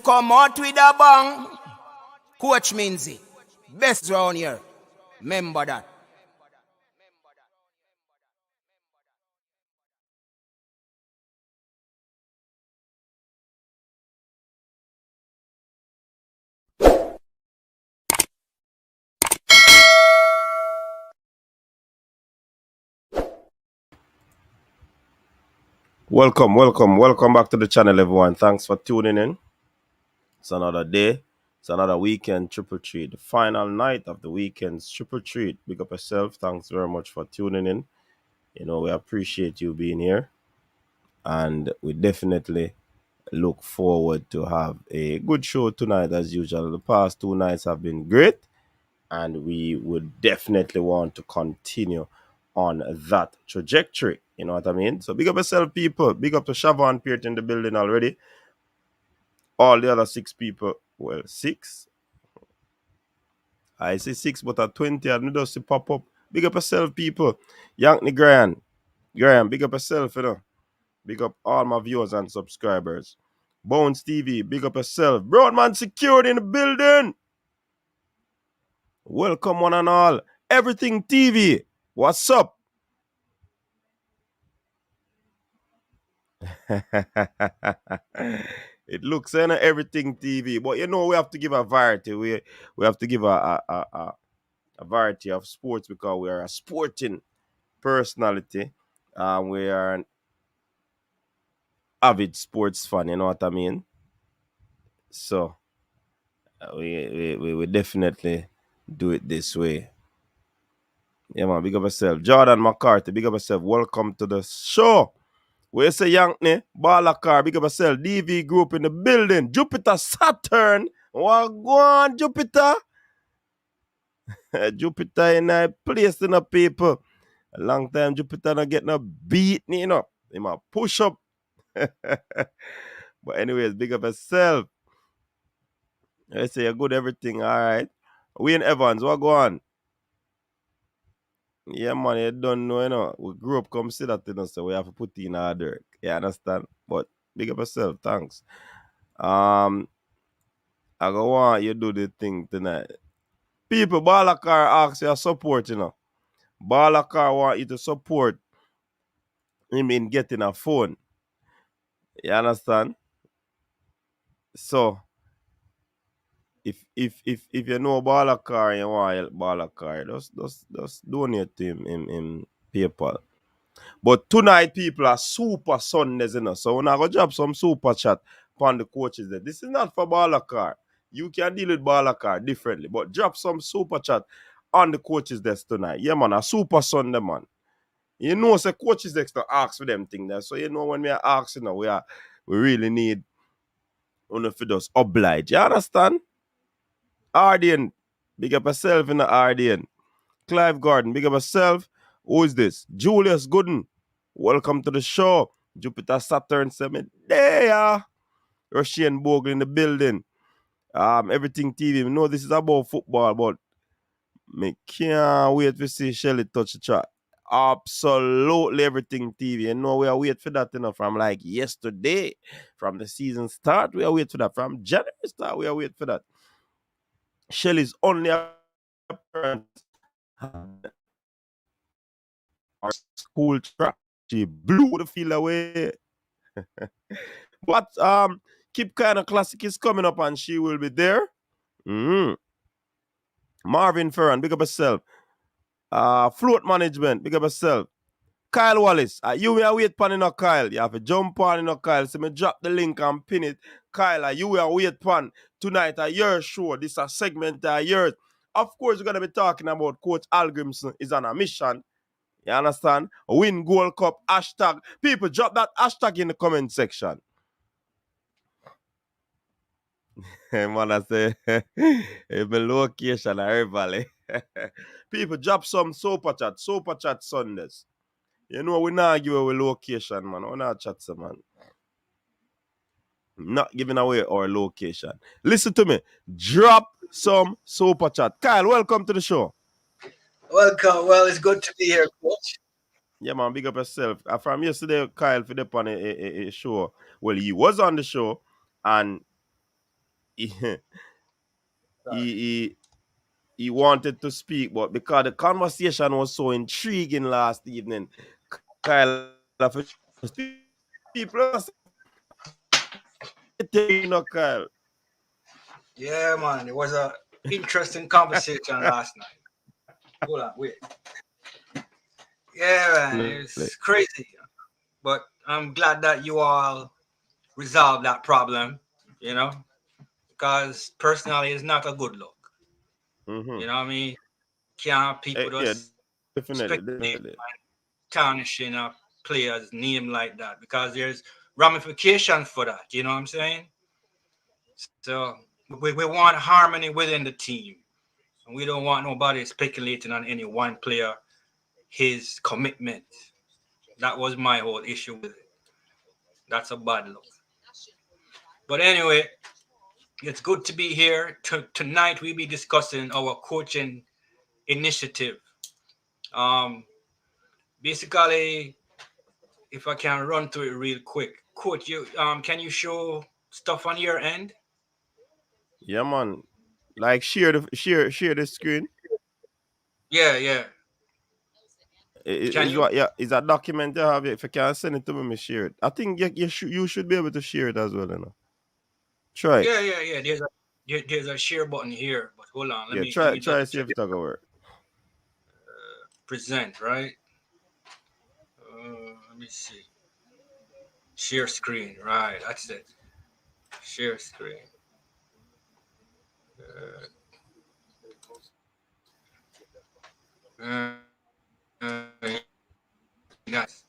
Come out with a bang. Coach Minzy. Best round here. Remember that. Welcome back to the channel, everyone. Thanks for tuning in. It's another day. It's another weekend triple treat. The final night of the weekend's triple treat. Big up yourself. Thanks very much for tuning in. You know, we appreciate you being here. And we definitely look forward to have a good show tonight as usual. The past 2 nights have been great. And we would definitely want to continue on that trajectory. You know what I mean? So big up yourself, people. Big up to Siobhan Peart in the building already. All the other 6 people, well, 6. I say 6, but at 20, I don't see pop up. Big up yourself, people. Yankney Graham, big up yourself, you know. Big up all my viewers and subscribers. Bones TV, big up yourself. Broadman Security in the building. Welcome one and all. Everything TV, what's up? It looks like everything TV, but you know we have to give a variety. We have to give a variety of sports because we are a sporting personality. We are an avid sports fan. You know what I mean? So we definitely do it this way. Yeah, man. Big up yourself, Jordan McCarthy. Big up yourself. Welcome to the show. We say Yankney, Balakar, big up yourself, DV Group in the building, Jupiter Saturn, what go on, Jupiter? Jupiter in a place in the people. A long time Jupiter not get no beat, you know. He might push up. But anyways, big up yourself. I say you're good everything, alright. Wayne Evans, what go on? Yeah, man, you don't know, you know. We grew up come see that, you know, so we have to put in hard work. You understand? But big up yourself, thanks. I go want you do the thing tonight. People, Balakar ask your support, you know. Balakar want you to support him in getting a phone. You understand? So if you know Balakar and you want help Balakar, just donate to him in PayPal. But tonight people are super Sundays, you know. So when I go drop some super chat upon the coaches there. This is not for Balakar. You can deal with Balakar differently, but drop some super chat on the coaches desk tonight. Yeah, man, a super Sunday, man. You know, say coaches desk to ask for them thing there. So you know when we are asking, you know, we really need one of us oblige. You understand? Ardian, big up yourself in the Ardian. Clive Gordon, big up yourself. Who is this? Julius Gooden. Welcome to the show. Jupiter Saturn 7. There. Russian Bogle in the building. Everything TV. We know this is about football, but me can't wait to see Shelly touch the track. Absolutely everything TV. You know, we are waiting for that, you know, from like yesterday. From the season start, we are waiting for that. From January start, we are waiting for that. Shelly's only appearance our school track. She blew the field away. But Keep Kind of Classic is coming up and she will be there. Marvin Ferran, big up yourself. Float Management, big up yourself. Kyle Wallace, you will wait pan in Kyle. You have to jump on in Kyle. So me drop the link and pin it. Kyle, you will wait pan tonight at your show. This is a segment of yours. Of course, we're going to be talking about Coach Hallgrimsson is on a mission. You understand? Win Gold Cup hashtag. People, drop that hashtag in the comment section. Man, I say, it's my location at Air Valley. People, drop some super chat Sundays. You know, we not give away location, man. We not chat, some man. Not giving away our location. Listen to me. Drop some super chat. Kyle, welcome to the show. Welcome. Well, it's good to be here, Coach. Yeah, man, big up yourself. From yesterday, Kyle, for the on a show. Well, he was on the show, and he he wanted to speak, but because the conversation was so intriguing last evening, Kyle, people Kyle. Yeah, man. It was a interesting conversation last night. Hold on, wait. Yeah, man. It's crazy. But I'm glad that you all resolved that problem, you know, because personally, it's not a good look. Mm-hmm. You know what I mean? Can't have people Yeah, just definitely, speculate definitely. and tarnishing a player's name like that because there's ramifications for that. You know what I'm saying? So we want harmony within the team. And we don't want nobody speculating on any one player, his commitment. That was my whole issue with it. That's a bad look. But anyway, it's good to be here. Tonight we'll be discussing our coaching initiative. Um, Basically, if I can run through it real quick, Coach, you can you show stuff on your end? Yeah, man. Like share the screen. Yeah, yeah. Can Is you? what yeah is a document you have. If you can send it to me, share it. I think you should be able to share it as well, you know. Try it. Yeah, yeah, yeah. There's a share button here, but hold on. Let Yeah, me let me try double see check if it. it's gonna work. Present, right? Let me see. Share screen, right? That's it. Share screen. Guys,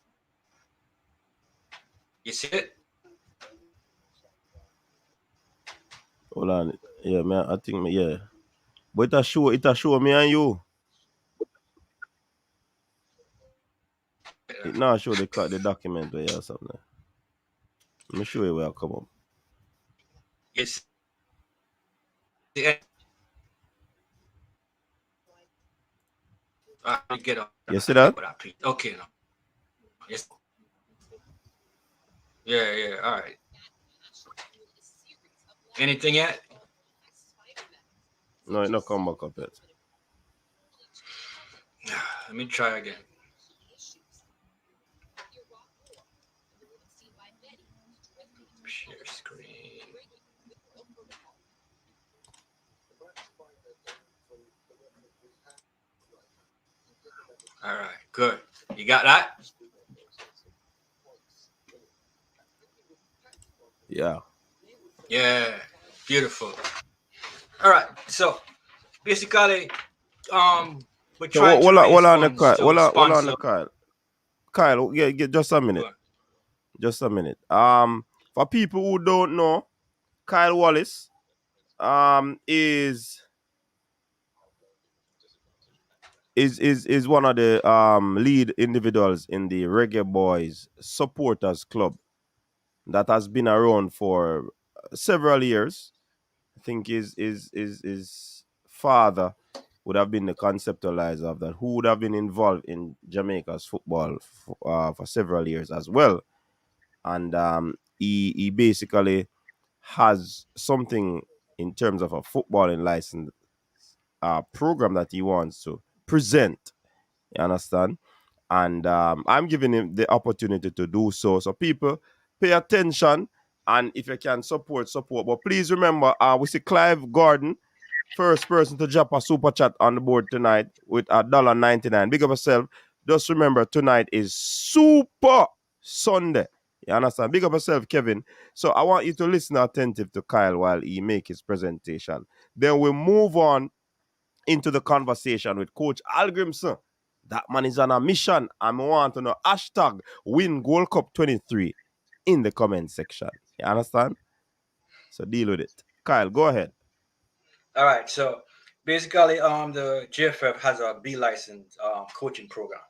you see it? Hold on. Yeah, man. I think yeah. But it a show me and you. It now show the document where you or something. Let me show you where I come up. It's the I get up. You see I get that? what I please. Okay, now. Yes. Yeah, yeah. All right. Anything yet? No, it not come back up yet. Let me try again. Share screen. All right, good. You got that? Yeah. Yeah, beautiful. All right, so basically, um, we're So trying to raise hold on the funds Kyle. to Hold on sponsor. the Kyle. Kyle, get just a minute. Just a minute. For people who don't know, Kyle Wallace is one of the lead individuals in the Reggae Boyz supporters club that has been around for several years. I think his father would have been the conceptualizer of that, who would have been involved in Jamaica's football for several years as well. And he basically has something in terms of a footballing license program that he wants to present. You understand? And I'm giving him the opportunity to do so. So people, pay attention, and if you can support. But please remember, we see Clive Gordon, first person to drop a super chat on the board tonight with $1.99. Big up yourself. Just remember, tonight is Super Sunday. You understand? Big up yourself, Kevin. So I want you to listen attentive to Kyle while he make his presentation. Then we move on into the conversation with Coach Hallgrimsson. That man is on a mission. And I want to know hashtag win Gold Cup 23 in the comment section. You understand? So deal with it. Kyle, go ahead. All right, so basically, the GFF has a B license coaching program,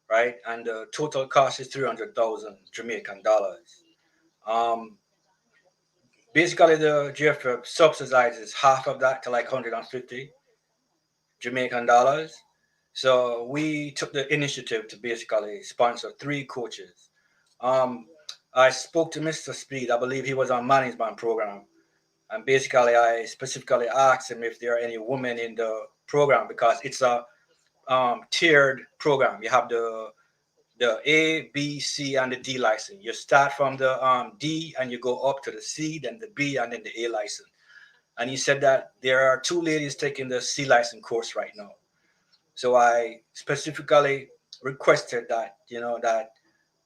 right? And the total cost is 300,000 Jamaican dollars. Um, Basically, the GFF subsidizes half of that to like 150 Jamaican dollars. So we took the initiative to basically sponsor three coaches. Um, I spoke to Mr. Speed. I believe he was on management program. And basically, I specifically asked him if there are any women in the program because it's a tiered program. You have the A, B, C, and the D license. You start from the D and you go up to the C, then the B, and then the A license. And he said that there are two ladies taking the C license course right now. So I specifically requested that that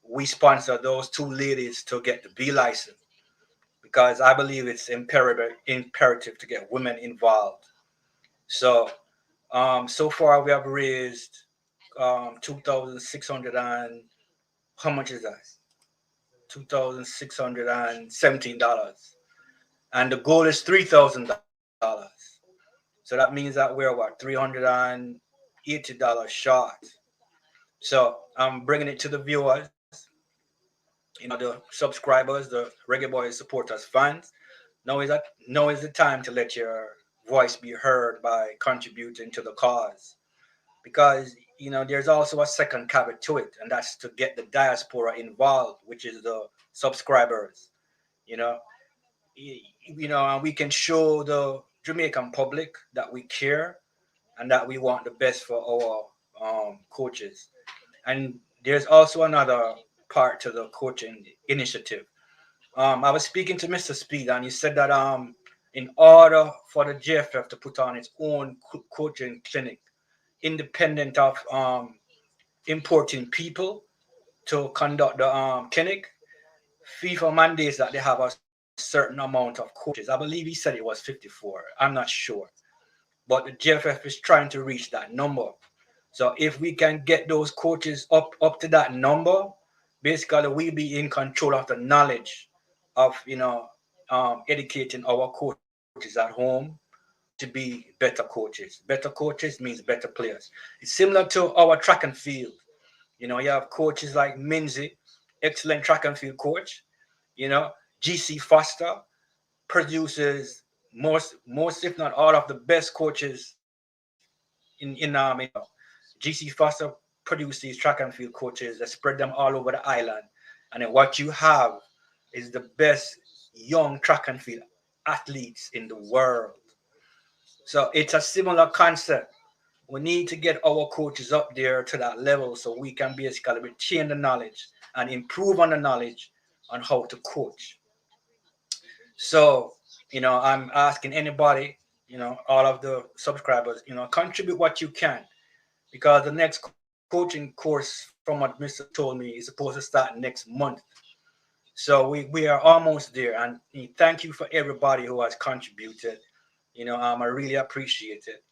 we sponsor those two ladies to get the B license because I believe it's imperative to get women involved. So so far we have raised 2,600 and how much is that? $2,617, and the goal is $3,000. So that means that we're what $380 short. So I'm bringing it to the viewers, the subscribers, the Reggae Boys supporters, fans. Now is the time to let your voice be heard by contributing to the cause. Because there's also a second caveat to it, and that's to get the diaspora involved, which is the subscribers. You know, and we can show the Jamaican public that we care and that we want the best for our coaches. And there's also another part to the coaching initiative. I was speaking to Mr. Speed, and he said that in order for the JFF to put on its own coaching clinic, independent of importing people to conduct the clinic, FIFA mandates that they have a certain amount of coaches. I believe he said it was 54. I'm not sure. But the JFF is trying to reach that number. So if we can get those coaches up to that number, basically we'll be in control of the knowledge of educating our coaches at home to be better coaches. Better coaches means better players. It's similar to our track and field. You have coaches like Minzy, excellent track and field coach. GC Foster produces most if not all of the best coaches in GC Foster produce these track and field coaches that spread them all over the island. And then what you have is the best young track and field athletes in the world. So it's a similar concept. We need to get our coaches up there to that level so we can basically retain the knowledge and improve on the knowledge on how to coach. So, I'm asking anybody, all of the subscribers, contribute what you can because the next coaching course, from what Mr. told me, is supposed to start next month. So we are almost there. And thank you for everybody who has contributed. I really appreciate it.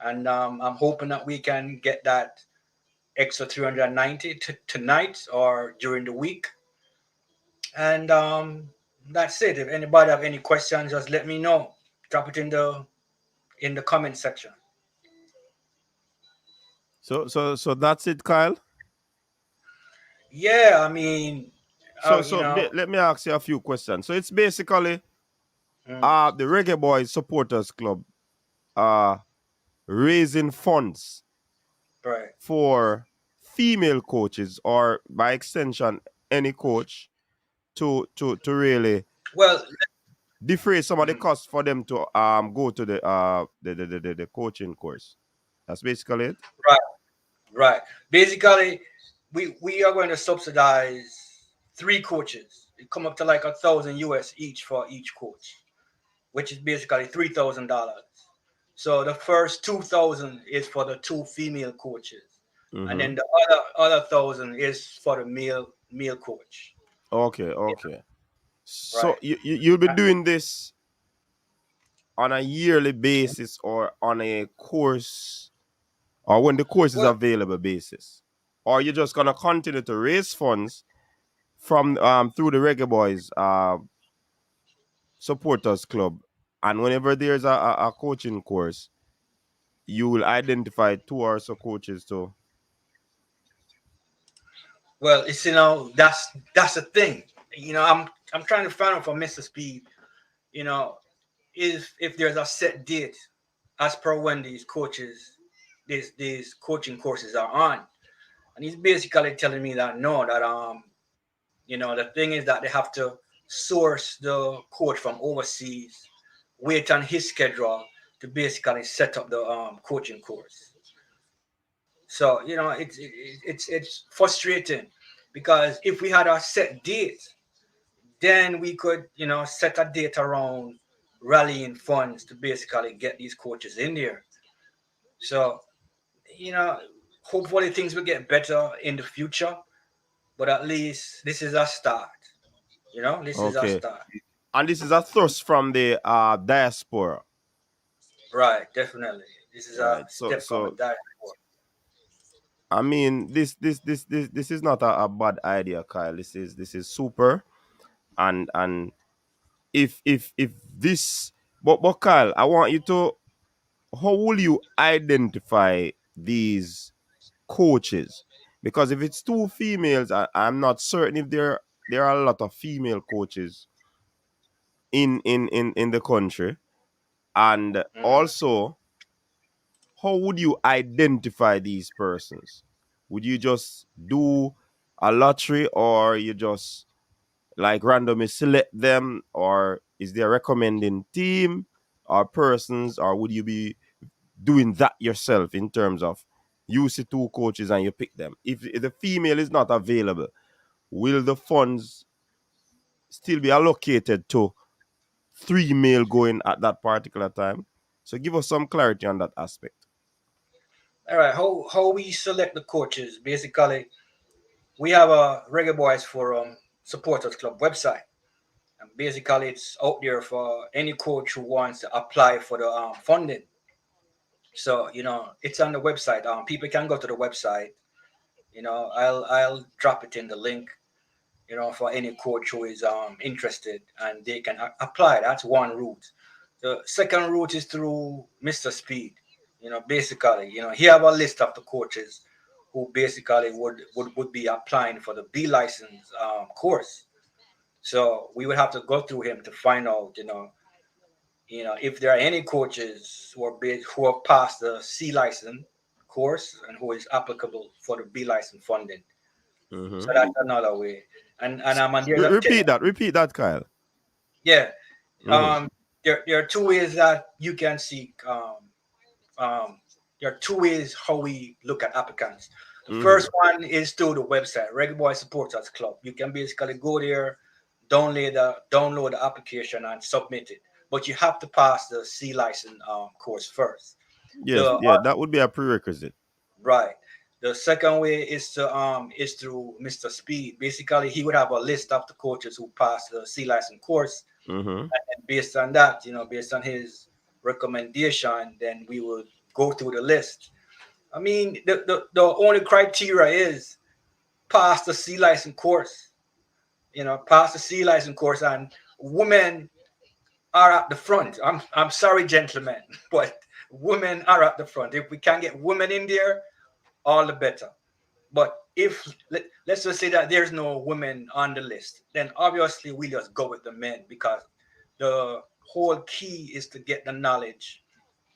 And I'm hoping that we can get that extra 390 tonight or during the week. And that's it. If anybody have any questions, just let me know. Drop it in the comment section. So that's it, Kyle. Yeah, I mean, Let me ask you a few questions. So it's basically the Reggae Boys Supporters Club raising funds right for female coaches or by extension any coach to really well defray some of the costs for them to go to the coaching course. That's basically it. right basically we are going to subsidize 3 coaches. It come up to like $1,000 each for each coach, which is basically $3,000. So the first 2,000 is for the 2 female coaches, and then the other 1,000 is for the male coach. Okay. So Right. you'll be doing this on a yearly basis or on a course or when the course is Well, available basis, or you're just gonna continue to raise funds from through the Reggae Boys Supporters Club, and whenever there's a coaching course, you will identify 2 or so coaches to. well, it's that's the thing. I'm trying to find out from Mr. Speed. You know, if there's a set date as per when these coaching courses are on, and he's basically telling me that no, that the thing is that they have to source the coach from overseas, wait on his schedule to basically set up the coaching course. So it's frustrating because if we had a set date, then we could set a date around rallying funds to basically get these coaches in there. So you know, hopefully things will get better in the future, but at least this is a start. This is a Okay. start. And this is a thrust from the diaspora. Right, definitely. This is a Right. So step from the so diaspora. I mean this is not a bad idea, Kyle. This is super. And if this, but Kyle, I want you to, how will you identify these coaches? Because if it's two females, I'm not certain if there are a lot of female coaches in the country. And Mhm. also, how would you identify these persons? Would you just do a lottery, or you just like randomly select them, or is there a recommending team or persons, or would you be doing that yourself in terms of you see two coaches and you pick them? If the female is not available, will the funds still be allocated to three male going at that particular time? So give us some clarity on that aspect. All right, how we select the coaches? Basically, we have a Reggae Boys Forum Supporters Club website, and basically it's out there for any coach who wants to apply for the funding. So it's on the website. People can go to the website. I'll drop it in the link. For any coach who is interested, and they can apply. That's one route. The second route is through Mr. Speed. Basically, he have a list of the coaches who basically would be applying for the B license course. So we would have to go through him to find out, if there are any coaches who have passed the C license course and who is applicable for the B license funding. So Mm-hmm. that's another way. And there's a Repeat that, Kyle. yeah. Mm-hmm. There are two ways that you can seek. There are two ways how we look at applicants. The Mm-hmm. first one is through the website, Reggae Boy Supporters Club. You can basically go there, download the application and submit it. But you have to pass the C license course first. Yes, The yeah, that would be a prerequisite. Right. The second way is through Mr. Speed. Basically, he would have a list of the coaches who passed the C license course, Mm-hmm. and based on that, based on his recommendation, then we would go through the list. I mean, the only criteria is pass the C license course. Pass the C license course, and women are at the front. I'm sorry, gentlemen, but women are at the front. If we can get women in there, all the better. But if let's just say that there's no women on the list, then obviously we just go with the men, because the whole key is to get the knowledge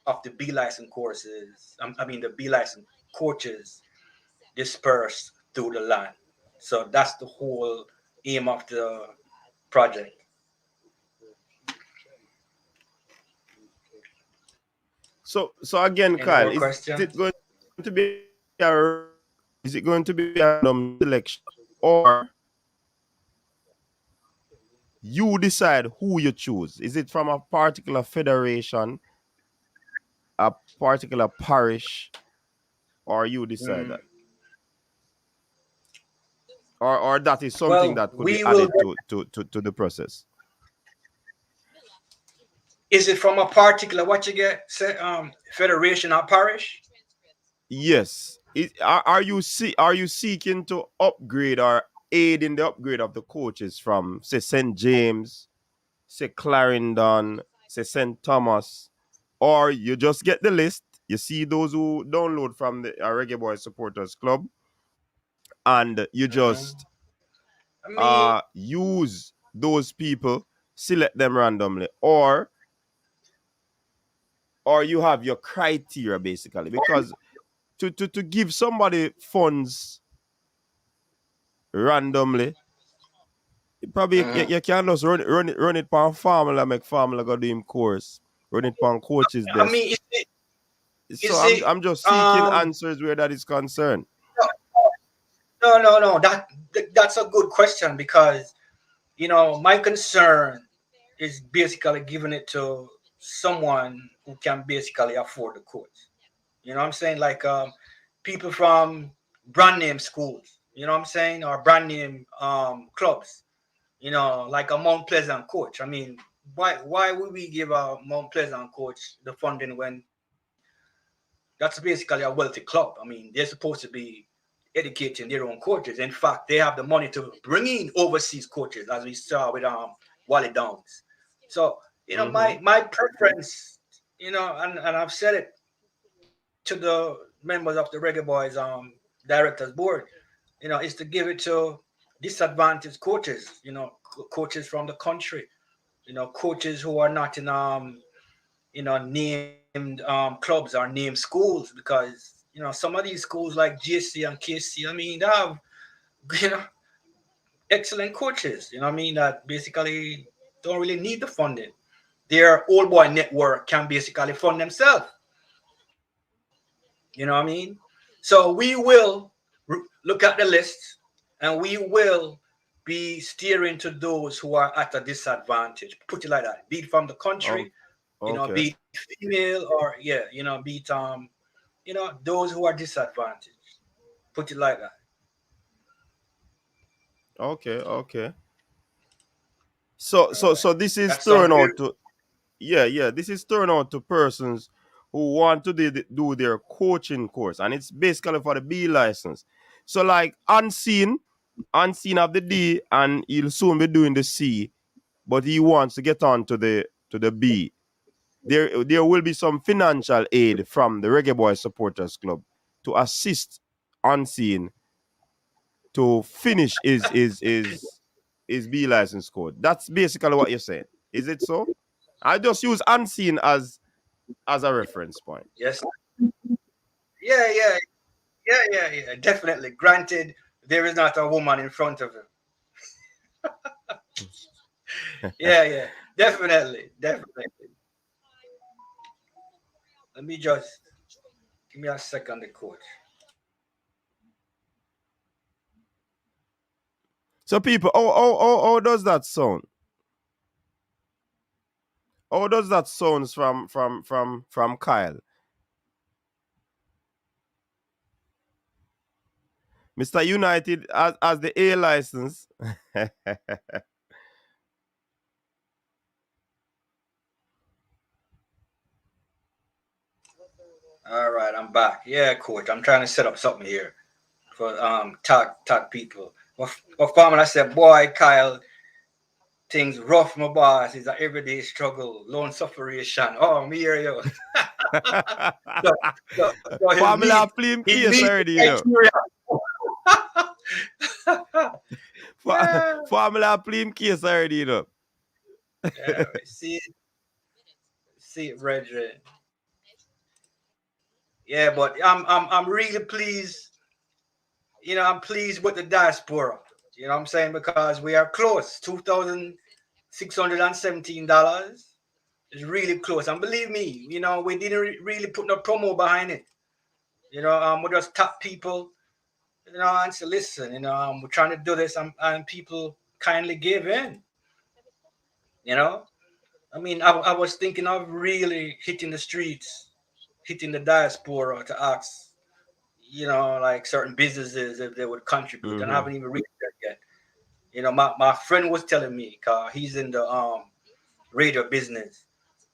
of the B license courses. I mean the B license coaches dispersed through the land. So that's the whole aim of the project. So again, Any Kyle, more is it questions? going to be is it going to be a random selection, or you decide who you choose? Is it from a particular federation, a particular parish, or you decide Mm. that? Or that is something Well, that could be we will. added to the process? Is it from a particular what you get? Say, federation or parish? Yes. Are you seeking to upgrade or aid in the upgrade of the coaches from, say, St. James, say Clarendon, say St. Thomas, or you just get the list, you see those who download from the Reggae Boy Supporters Club, and you Hmm. just I mean, use those people, select them randomly, or you have your criteria basically, because to give somebody funds randomly Probably you can just run it on formula, make formula go do him course. Run it on coach's I desk. mean, So is it I'm just seeking answers where that is concerned. no. That's a good question because my concern is basically giving it to someone who can basically afford the course. You know what I'm saying? Like people from brand name schools, you know what I'm saying, or brand name clubs, like a Mount Pleasant coach. I mean, why would we give a Mount Pleasant coach the funding when that's basically a wealthy club? I mean, they're supposed to be educating their own coaches. In fact, they have the money to bring in overseas coaches, as we saw with Wally Downs. So, my preference, and I've said it to the members of the Reggae Boyz directors board, is to give it to disadvantaged coaches, coaches from the country, coaches who are not in named clubs or named schools, because some of these schools like GC and KC, I mean, they have you know excellent coaches, I mean, that basically don't really need the funding. Their old boy network can basically fund themselves. You know what I mean? So we will look at the list, and we will be steering to those who are at a disadvantage. Put it like that. Be it from the Oh, country, okay. be it female, or be it those who are disadvantaged. Put it like that. Okay. So this is That sounds turned very out to this is turned out to persons who want to do their coaching course, and it's basically for the B license. So like unseen of the D, and he'll soon be doing the C, but he wants to get on to the B. There will be some financial aid from the Reggae Boy Supporters Club to assist unseen to finish his B license code. That's basically what you're saying. Is it so? I just use unseen as a reference point. yes. Yeah. Definitely. Granted, there is not a woman in front of him. Yeah. Definitely. Let me just give me a second, the coach. So people, how does that sound? How does that sound from Kyle? Mr. United as the A license. All right, I'm back. Yeah, coach. I'm trying to set up something here for talk people. What farmer I said, boy, Kyle, things rough, my boss. It's an everyday struggle, lone sufferation. Oh, me here, yo. so, so Formula flame he case meets already, the criteria. Yeah. Formula flame case already, Yeah, see it, brethren. Yeah, but I'm really pleased. I'm pleased with the diaspora. You know what I'm saying? Because we are close. $2,617 is really close. And believe me, we didn't really put no promo behind it. We just tap people, and say, listen, we're trying to do this, and people kindly gave in. You know, I mean, I was thinking of really hitting the streets, hitting the diaspora to ask, like certain businesses if they would contribute, and I haven't even reached that yet. My friend was telling me, cause he's in the radio business,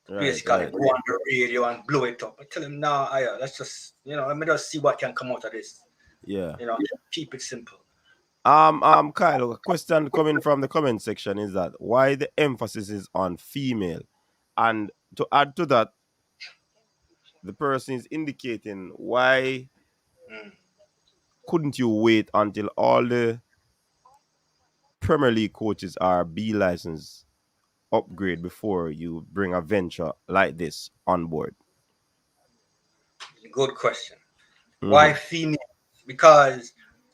basically Right. go on the radio and blow it up. I tell him, nah, let's just, let me just see what can come out of this. Yeah. Keep it simple. Kyle, a question coming from the comment section is that why the emphasis is on female? And to add to that, the person is indicating why couldn't you wait until all the Premier League coaches are B license upgrade before you bring a venture like this on board? Good question. Why female? Because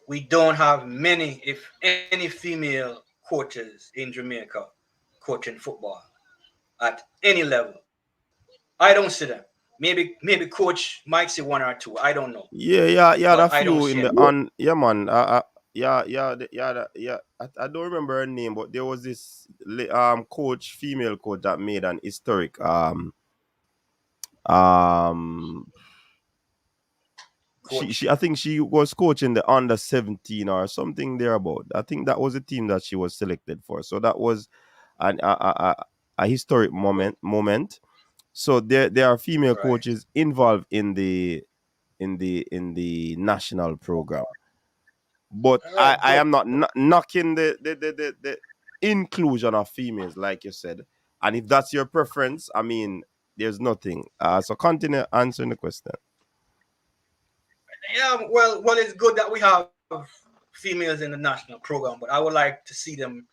we don't have many, if any, female coaches in Jamaica coaching football at any level. I don't see them. Maybe coach might see one or two. I don't know, Yeah, but a I don't few see in them. the on. Yeah, man. Yeah. I don't remember her name, but there was this coach, female coach that made an historic um she Coach, I think she was coaching the under 17 or something thereabout. I think that was the team that she was selected for. So that was an a historic moment. So there are female right? coaches involved in the national program. But All I, right, I good. am not knocking the inclusion of females, like you said. And if that's your preference, I mean, there's nothing. So continue answering the question. Yeah, well, it's good that we have females in the national program, but I would like to see them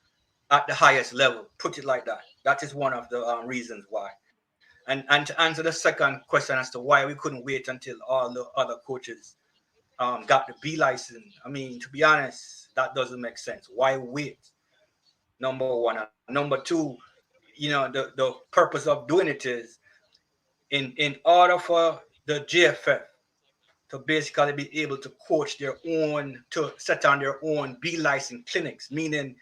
at the highest level. Put it like that. That is one of the reasons why. And to answer the second question as to why we couldn't wait until all the other coaches got the B license. I mean, to be honest, that doesn't make sense. Why wait? Number one. And number two, the purpose of doing it is in order for the JFF to basically be able to coach their own, to set on their own B license clinics, meaning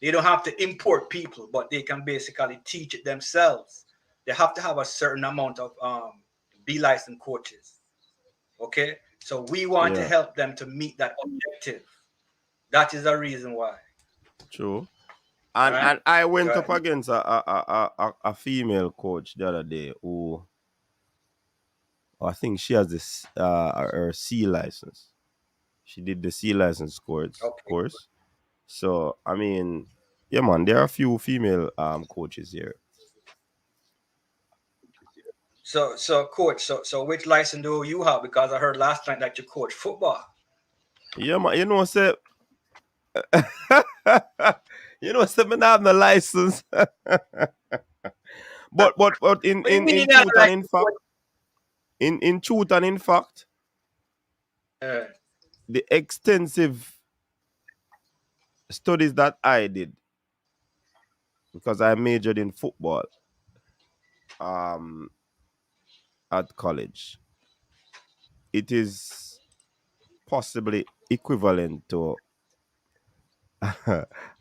they don't have to import people, but they can basically teach it themselves. They have to have a certain amount of B license coaches. Okay, so we want to Yeah, help them to meet that objective. That is the reason why. true. All And right. and I went up Right. against a female coach the other day who I think she has this her C license. She did the C license Okay. course. So I mean, yeah, man, there are a few female coaches here. So coach. So which license do you have? Because I heard last night that you coach football. Yeah, man, you know, say you know, say me not have no license. But But you in mean that truth and like in fact, in truth and in fact, uh, the extensive studies that I did, because I majored in football um at college, it is possibly equivalent to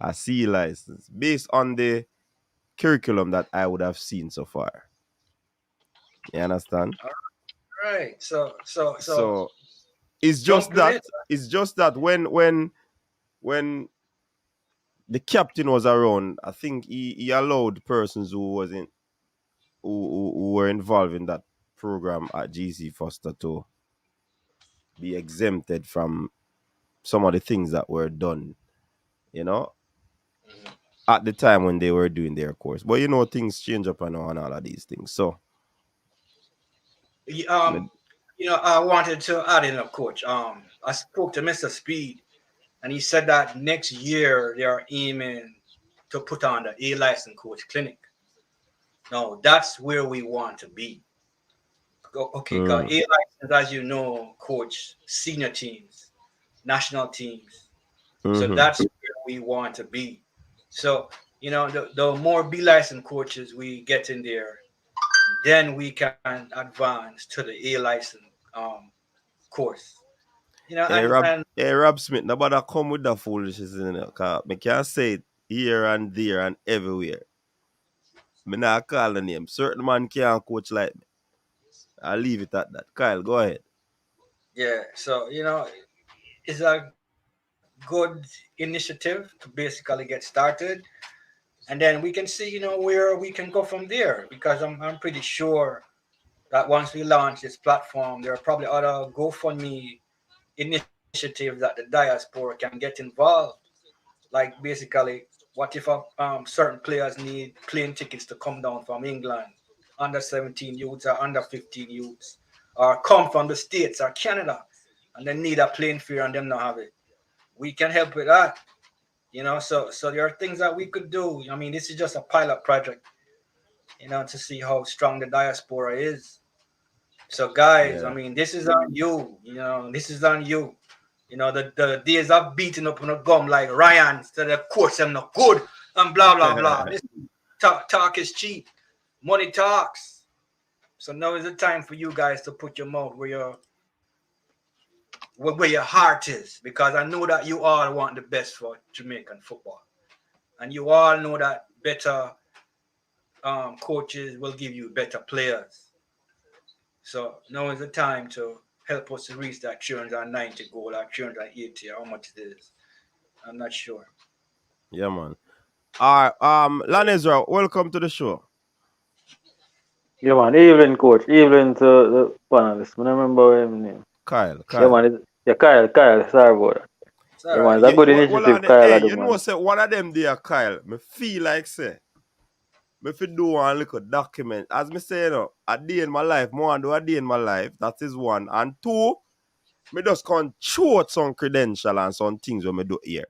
a C license based on the curriculum that I would have seen so far. You understand? right? So So it's just jumping in. that when the captain was around, I think he allowed persons who wasn't who were involved in that program at GC Foster to be exempted from some of the things that were done, you know, at the time when they were doing their course. But you know, things change up and all of these things. So Y- me- Um, I wanted to add in a coach. I spoke to Mr. Speed, and he said that next year they are aiming to put on the A license coach clinic. No, that's where we want to be. Okay, because mm, A license, as you know, coach senior teams, national teams. So mhm. that's where we want to be. So, the more B license coaches we get in there, then we can advance to the A license um, course. Rob Smith, nobody come with that foolishness in it. Cause me can't say it here and there and everywhere. Me not call the name. Certain man can't coach like me. I'll leave it at that. Kyle, go ahead. Yeah. So, it's a good initiative to basically get started. And then we can see, where we can go from there. Because I'm pretty sure that once we launch this platform, there are probably other GoFundMe initiatives that the diaspora can get involved. Like basically, what if certain players need plane tickets to come down from England, under 17 youths or under 15 youths, or come from the States or Canada, and they need a plane fare and them not have it? We can help with that. So there are things that we could do. I mean, this is just a pilot project, to see how strong the diaspora is. So guys, I Yeah. mean, this is on you. This is on you. You know, the days of beating up on a gum like Ryan, so the course them not good and blah blah blah. This talk is cheap. Money talks. So now is the time for you guys to put your mouth where your heart is, because I know that you all want the best for Jamaican football, and you all know that better coaches will give you better players. So now is the time to help us to reach that 390 goal or 380 or how much it is. I'm not sure. Yeah, man. All right, Lanezra, welcome to the show. Yeah, man. Evening, coach. Evening to the panelists. I don't remember his name. Kyle. Yeah, man. Yeah, Kyle. Sorry about that. It's all Yeah, man. right. It's a good Well, initiative, Kyle. hey, I do, you know, man. say one of them there, Kyle. Me feel like say, me fi do one little document. As me say, you know, a day in my life, more do a day in my life. That is one. And two, me just can't show out some credential and some things when me do here.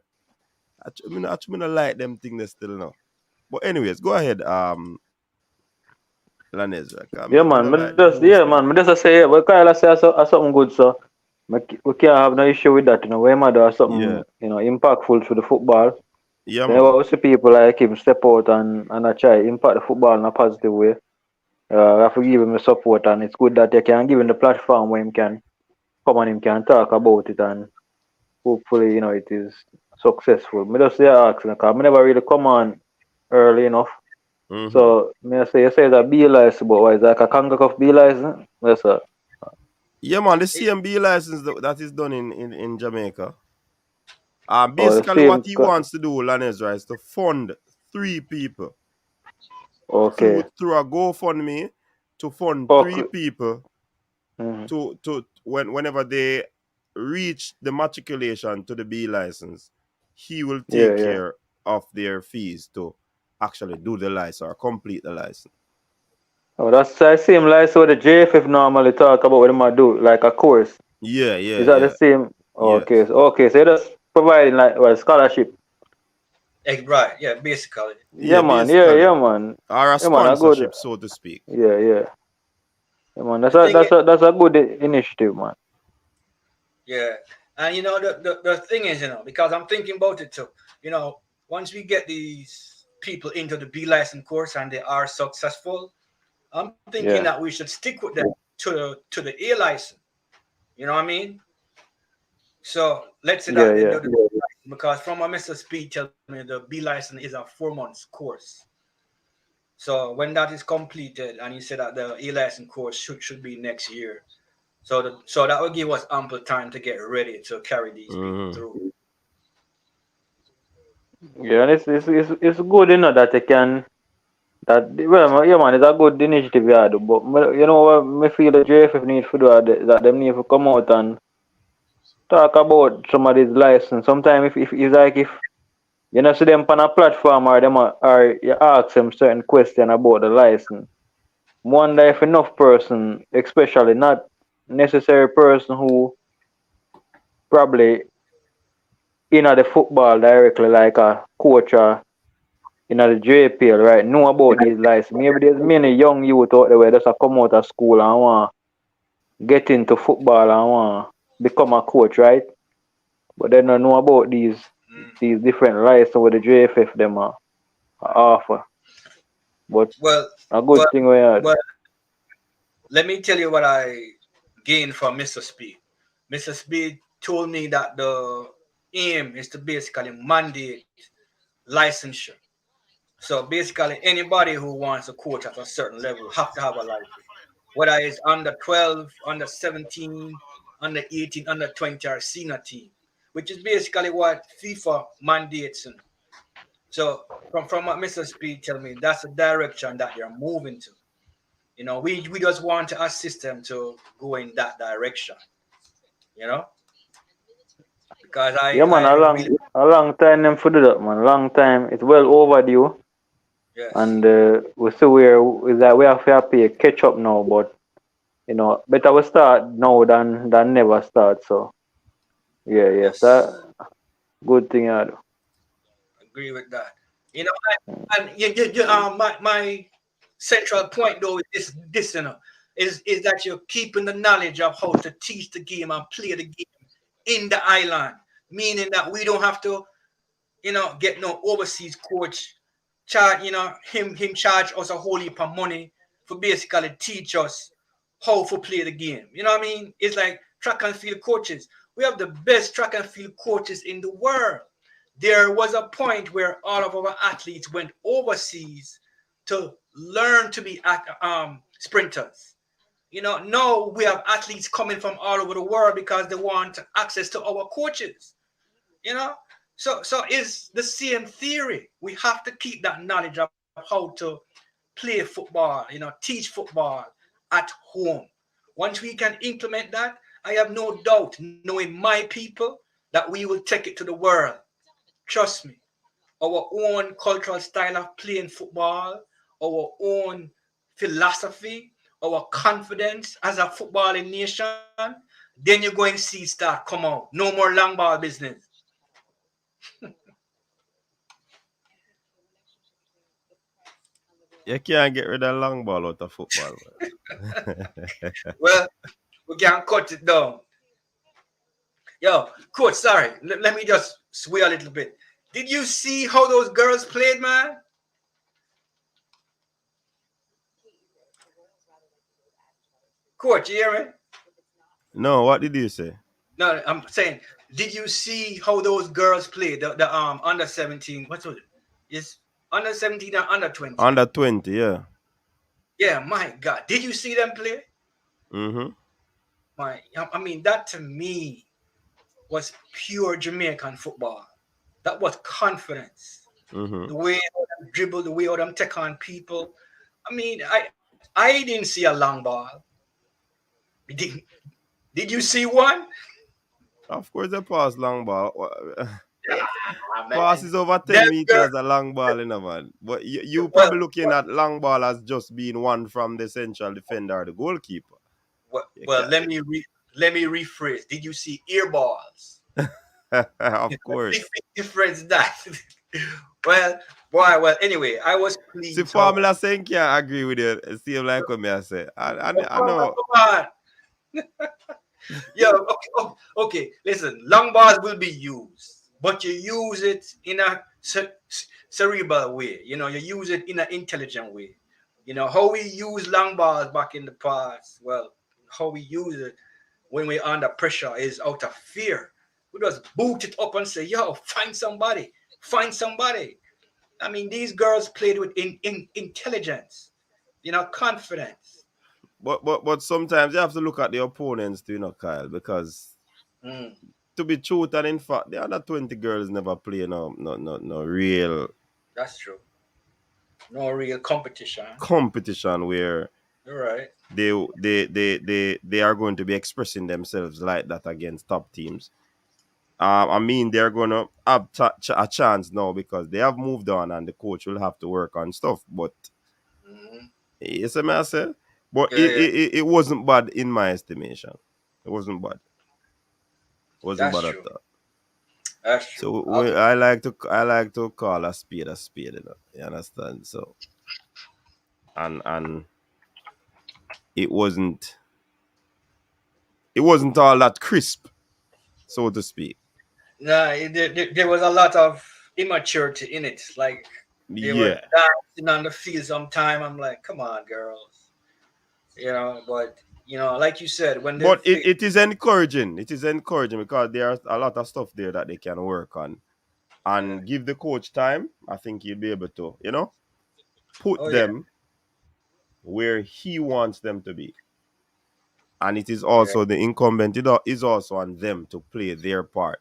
I not like them things still now. But anyways, go ahead, Lanezra. Yeah, Me man. don't like the boasting. Me just say, yeah, but Kyle say something good, so we can't have no issue with that, you know. When man do something, you know, impactful to the football. Yeah, Whenever man. we see people like him step out and I try impact the football in a positive way, I have to give him the support, and it's good that you can give him the platform where him can come and him can talk about it, and hopefully, you know, it is successful. Me just say ask, because I never really come on early enough. Mm-hmm. So me I say you say that B license, but what is like a conga of B license? Yes, sir. Yeah, man. The CMB license that is done in Jamaica. Oh, the Basically, same. what he wants to do, Lanezra, is to fund 3 people Okay. through a GoFundMe to fund 3 Okay. people Mm-hmm. to whenever they reach the matriculation to the B license, he will take Yeah. care of their fees to actually do the license or complete the license. Oh, that's the same license what the JFF normally talk about what they might do, like a course. Yeah, Is that the same? yes. Okay. So you just providing like scholarship. Right. Yeah, basically. Yeah, Yeah, man. basically. Yeah, man. Or a Yeah, man. A good. sponsorship, so to speak. Yeah. Yeah, man. The thing is, That's a good initiative, man. yeah. And you know, the thing is, you know, because I'm thinking about it too, you know, once we get these people into the B license course and they are successful, I'm thinking Yeah. that we should stick with them to the A license. You know what I mean? So let's say that they Yeah. do the B license, because from what Mr. Speed tell me, the B license is a 4 months course. So when that is completed, and he said that the A license course should be next year. So that will give us ample time to get ready to carry these people through. Yeah, and it's good, you know, that they can. Yeah, man, it's a good initiative, yeah, but you know what, me feel the JFF need to do that them need to come out and talk about some of these license. Sometimes if it's like if you know see them on a platform or or you ask them certain question about the license. Wonder if enough person, especially not necessary person who probably in the football directly like a coach or in the JPL, right, know about these license. Maybe there's many young youth out there where just a come out of school and want get into football and want become a coach, right? But they don't know about these different licenses with the JFF them offer. But Well, a good thing we had. well, let me tell you what I gained from Mr. Speed. Mr. Speed told me that the aim is to basically mandate licensure. So basically, anybody who wants to coach at a certain level have to have a license, whether it's under 12, under 17, under 18, under 20, or senior team, which is basically what FIFA mandates. So from what Mr. Speed tell me, that's the direction that they're moving to. You know, we just want to assist them to go in that direction. You know, because Yeah, man, I really a long time them for do that, man. Long time. It's well overdue. yes. And we see where is that we have to pay catch up now, but you know, better we start now than never start. So yes, that Yes, good thing I do. agree with that. You know, and my central point though is this, you know, is that you're keeping the knowledge of how to teach the game and play the game in the island, meaning that we don't have to, get no overseas coach charge, him charge us a whole heap of money for basically teach us how to play the game. You know what I mean? It's like track and field coaches. We have the best track and field coaches in the world. There was a point where all of our athletes went overseas to learn to be sprinters. Now we have athletes coming from all over the world because they want access to our coaches. So it's the same theory. We have to keep that knowledge of how to play football, teach football at home. Once we can implement that, I have no doubt, knowing my people, that we will take it to the world. Trust me. Our own cultural style of playing football, our own philosophy, our confidence as a footballing nation, then you're going to see start come out. No more long ball business. You can't get rid of long ball out of football. Well, we can cut it down. Yo, coach, sorry. Let me just sway a little bit. Did you see how those girls played, man? Coach, you hear me? No, what did you say? No, I'm saying, did you see how those girls played? The under 17, what was it? It's under 17 and under 20. Under 20, yeah. Yeah, my God. Did you see them play? Mm-hmm. I mean, that to me was pure Jamaican football. That was confidence. Mm-hmm. The way they dribble, the way they take on people. I mean, I didn't see a long ball. Did you see one? Of course, they pass long ball. Ah, Pass man. is over 10 Them meters girl- a long ball, man. But you well, probably looking at long ball as just being one from the central defender or the goalkeeper. well, let me rephrase. Did you see ear balls? Of course. Big difference that. Well, anyway, I was pleased. See, Formula saying can't agree with you. Same like what I say. I know. Come on. Yeah, okay. Listen, long balls will be used, but you use it in a cerebral way. You use it in an intelligent way. How we use long balls back in the past. Well, how we use it when we're under pressure is out of fear. We just boot it up and say, "Yo, find somebody." I mean, these girls played with intelligence, confidence. But sometimes you have to look at the opponents too, Kyle, because to be truth and in fact, the other 20 girls never play no real. That's true. No real competition. Competition where You're right. they are going to be expressing themselves like that against top teams. I mean, they're going to have a chance now because they have moved on and the coach will have to work on stuff. But yes, I say. But Yeah. it wasn't bad in my estimation. It wasn't bad. It wasn't That's bad true. at all. That's true. So I like to call a spade, you understand? So and it wasn't all that crisp, so to speak. Nah, there was a lot of immaturity in it. Like they were dancing on the field sometime. I'm like, come on, girls. But like you said, when they it is encouraging. It is encouraging because there's a lot of stuff there that they can work on. And give the coach time, I think he'll be able to, put them where he wants them to be. And it is also the incumbent, it is also on them to play their part.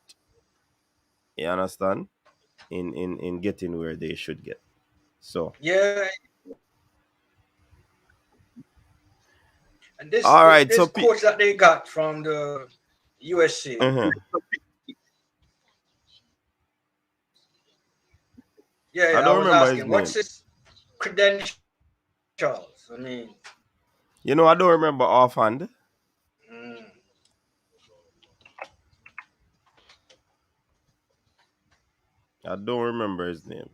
You understand? In getting where they should get. So yeah. And this coach that they got from the USC. Yeah, I was asking, what's his credentials? I mean, I don't remember offhand. I don't remember his name.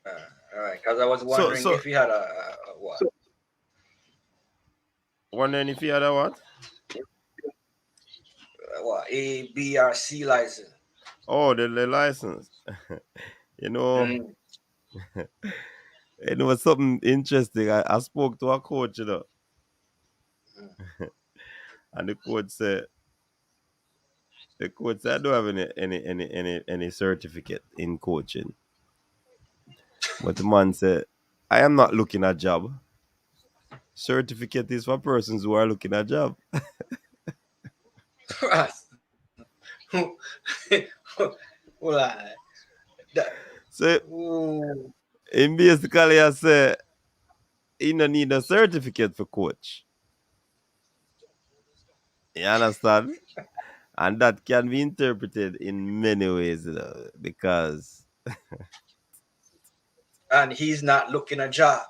All right, because I was wondering if he had a what? Wondering if he had a what? A, B, or C license. Oh, the license. You know, Mm. it was something interesting. I spoke to a coach, you know, and the coach said, I don't have any certificate in coaching. But the man said, I am not looking at job. Certificate is for persons who are looking at job. Well, So ooh. in basically I say you don't need a certificate for coach. You understand? And that can be interpreted in many ways, you know, because And he's not looking a job.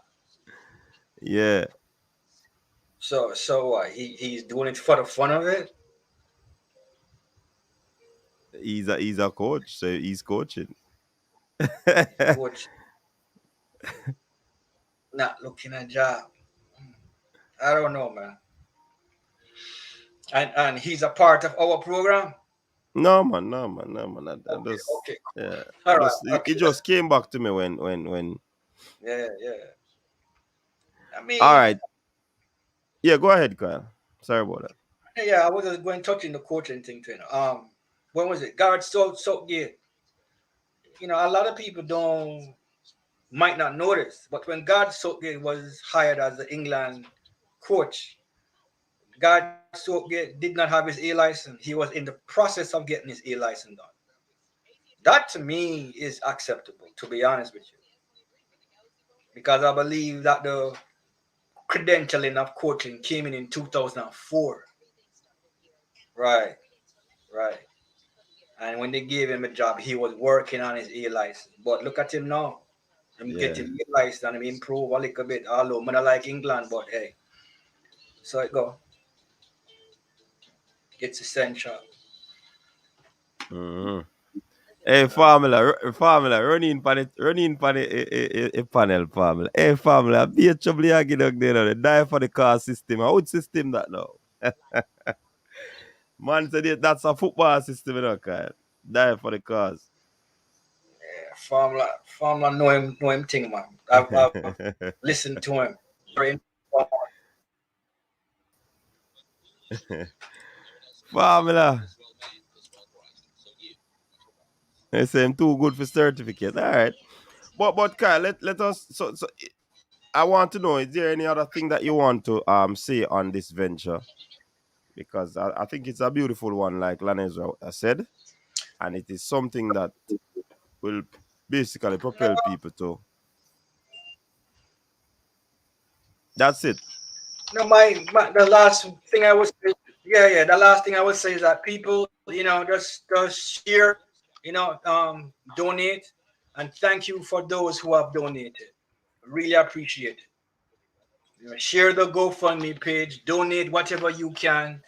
yeah, So he's doing it for the fun of it. he's a coach, so he's coaching. Coach not looking a job. I don't know, man. And he's a part of our program. No man. I Okay, just okay, yeah. all right, It okay. just came back to me when Yeah. I all mean, right. Yeah, go ahead, Kyle. Sorry about that. yeah, I was just going touching the coaching thing to when was it? Garrett Southgate. You know, a lot of people might not notice, but when Garrett Southgate was hired as the England coach, Garrett Southgate did not have his A license. He was in the process of getting his A license done. That to me is acceptable, to be honest with you, because I believe that the credentialing of coaching came in 2004. Right. And when they gave him a job, he was working on his A license. But look at him now. I'm Yeah. getting A license and I'm improve a little bit. Although I like England, but hey. So it go. It's essential. Mm-hmm. Hey, formula, running pan it, panel, formula. Hey, formula, be a trouble you get up there, now. Die for the car system. How would system that now? Man said that's a football system, you know, Kyle. Die for the cars. Yeah, Formula know him thing, man. I've listened to him. Very Formula. They say I'm too good for certificate. All right. But Kyle, let us so I want to know, is there any other thing that you want to say on this venture? Because I think it's a beautiful one, like Lanezra said, and it is something that will basically propel people to. That's it. No, the last thing I would say, yeah, the last thing I would say is that people, just share, donate, and thank you for those who have donated. Really appreciate it. Share the GoFundMe page, donate whatever you can,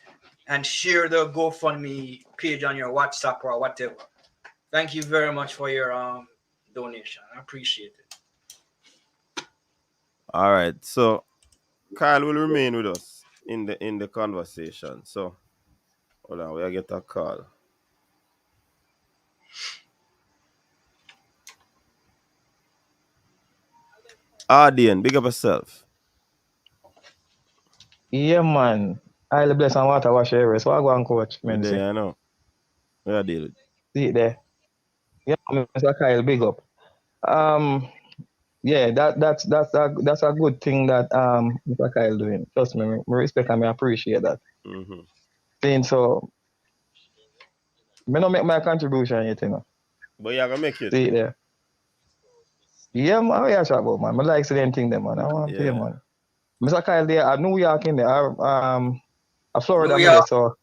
and share the GoFundMe page on your WhatsApp or whatever. Thank you very much for your donation. I appreciate it. All right. So Kyle will remain with us in the conversation. So hold on, we'll get a call. Ardian, big up yourself. Yeah, man. I'll bless and water wash your So I go and coach, We man. See there, I know. We are dealing. it there. Yeah, Mr. Kyle, big up. Yeah, that's a good thing that Mr. Kyle doing. Trust me, I respect and I appreciate that. Mm-hmm. Saying so, me not make my contribution yet, you know. But you're gonna make it. See it there. Yeah, man, yeah, talk about man. I like saying thing them, man. I want to Yeah. man. Mr. Kyle there at New York in there, Florida, New me there, York. so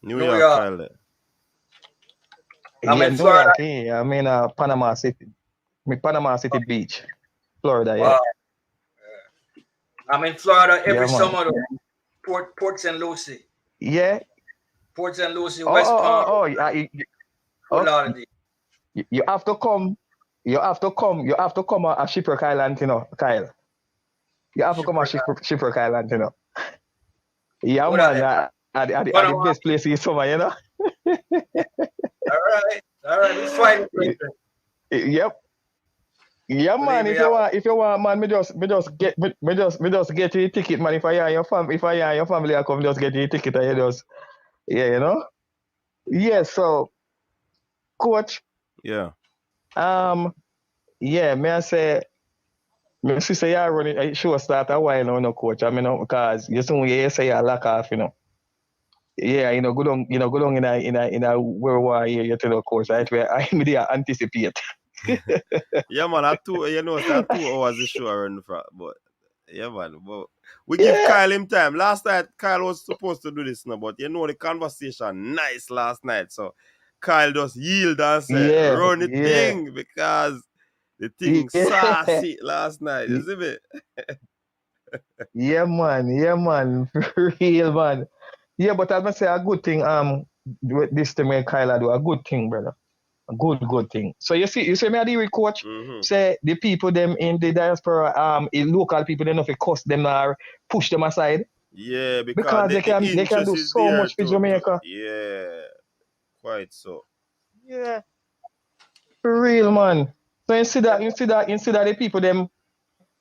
New New York, York. Kyle there. I'm yeah, in New Florida. York, yeah. I mean Panama City. Panama City Beach, Florida, yeah. Wow. I'm in Florida every Yeah, man. summer though. Port St. Lucie. Yeah. Port St. Lucie, West Palm, Fort Lauderdale. You have to come. You have to come at Shipwreck Island, you know, Kyle. You have to come at Shipwreck Island, you know. Yeah, What man. are At the best place in summer, you know. All right, we fight it. Yep. Yeah, man. Believe If you want, man, me just get you a ticket, man. If I hear your family, I come just get you a ticket, and you just, yeah, you know. Yeah. So, coach, Yeah. yeah, may I say, me say yeah, running show start a while now, no, coach. I mean, because you soon you say you lack off, you know. Yeah, go down in a where we are here, you tell the coach, right? Where I immediately anticipate. Yeah, man, at 2 hours the show run for, but yeah, man. But we give Yeah. Kyle him time. Last night, Kyle was supposed to do this now, but the conversation nice last night. So Kyle just yield and said, Yeah, run the yeah, thing because the thing yeah. saucy last night. You see me? Yeah, man, for real, man. Yeah, but I must say a good thing. With this thing when Kyla do a good thing, brother. A good thing. So you see me the coach. Mm-hmm. Say the people them in the diaspora, in local people, they know if cost them or push them aside Yeah, because because the they can interest do is so there much for Jamaica. yeah, quite so. Yeah, for real, man. So instead of the people them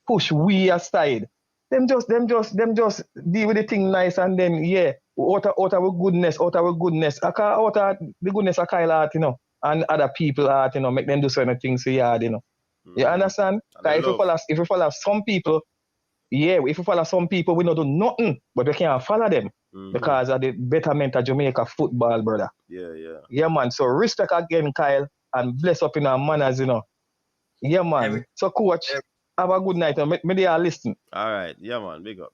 push we aside. Them just deal with the thing nice and then yeah, out of our goodness. Out of the goodness of Kyle art, you know, and other people art, you know, make them do certain things for yard, you know. You Mm-hmm. understand? And I love. If you follow some people, yeah, if you follow some people, we don't do nothing, but we can't follow them because of the betterment of Jamaica football, brother. Yeah. Yeah, man. So respect again, Kyle, and bless up in our manners, you know. Yeah, man. So, coach, have a good night. Me they are listen. All right. Yeah, man. Big up.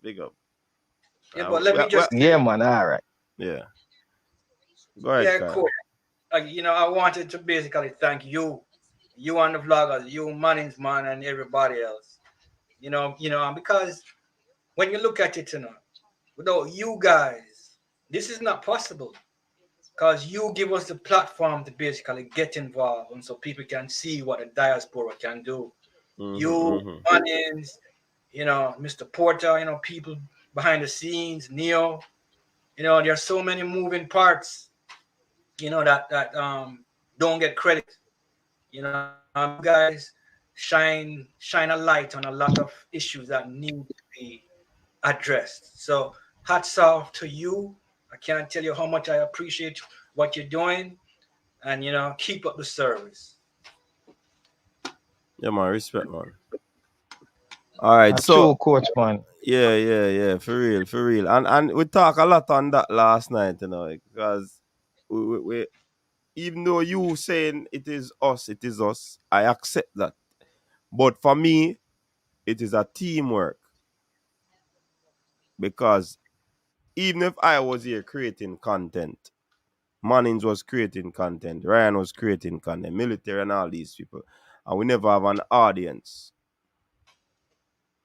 Yeah, but let me just yeah, man. All right. Yeah. Go ahead, Kyle. Cool. I wanted to basically thank you and the vloggers, you Mannings, man, and everybody else. Because when you look at it, without you guys, this is not possible. Because you give us the platform to basically get involved, and so people can see what the diaspora can do. Mannings, Mr. Porter, people behind the scenes, Neo. There's so many moving parts, that don't get credit. Guys shine a light on a lot of issues that need to be addressed. So hats off to you. I can't tell you how much I appreciate what you're doing, and keep up the service. Yeah, man, respect, man. All right, That's so true, coach, man. yeah, for real. And we talk a lot on that last night, because we even though you saying it is us, I accept that. But for me, it is a teamwork. Because even if I was here creating content, Mannings was creating content, Ryan was creating content, military and all these people, and we never have an audience,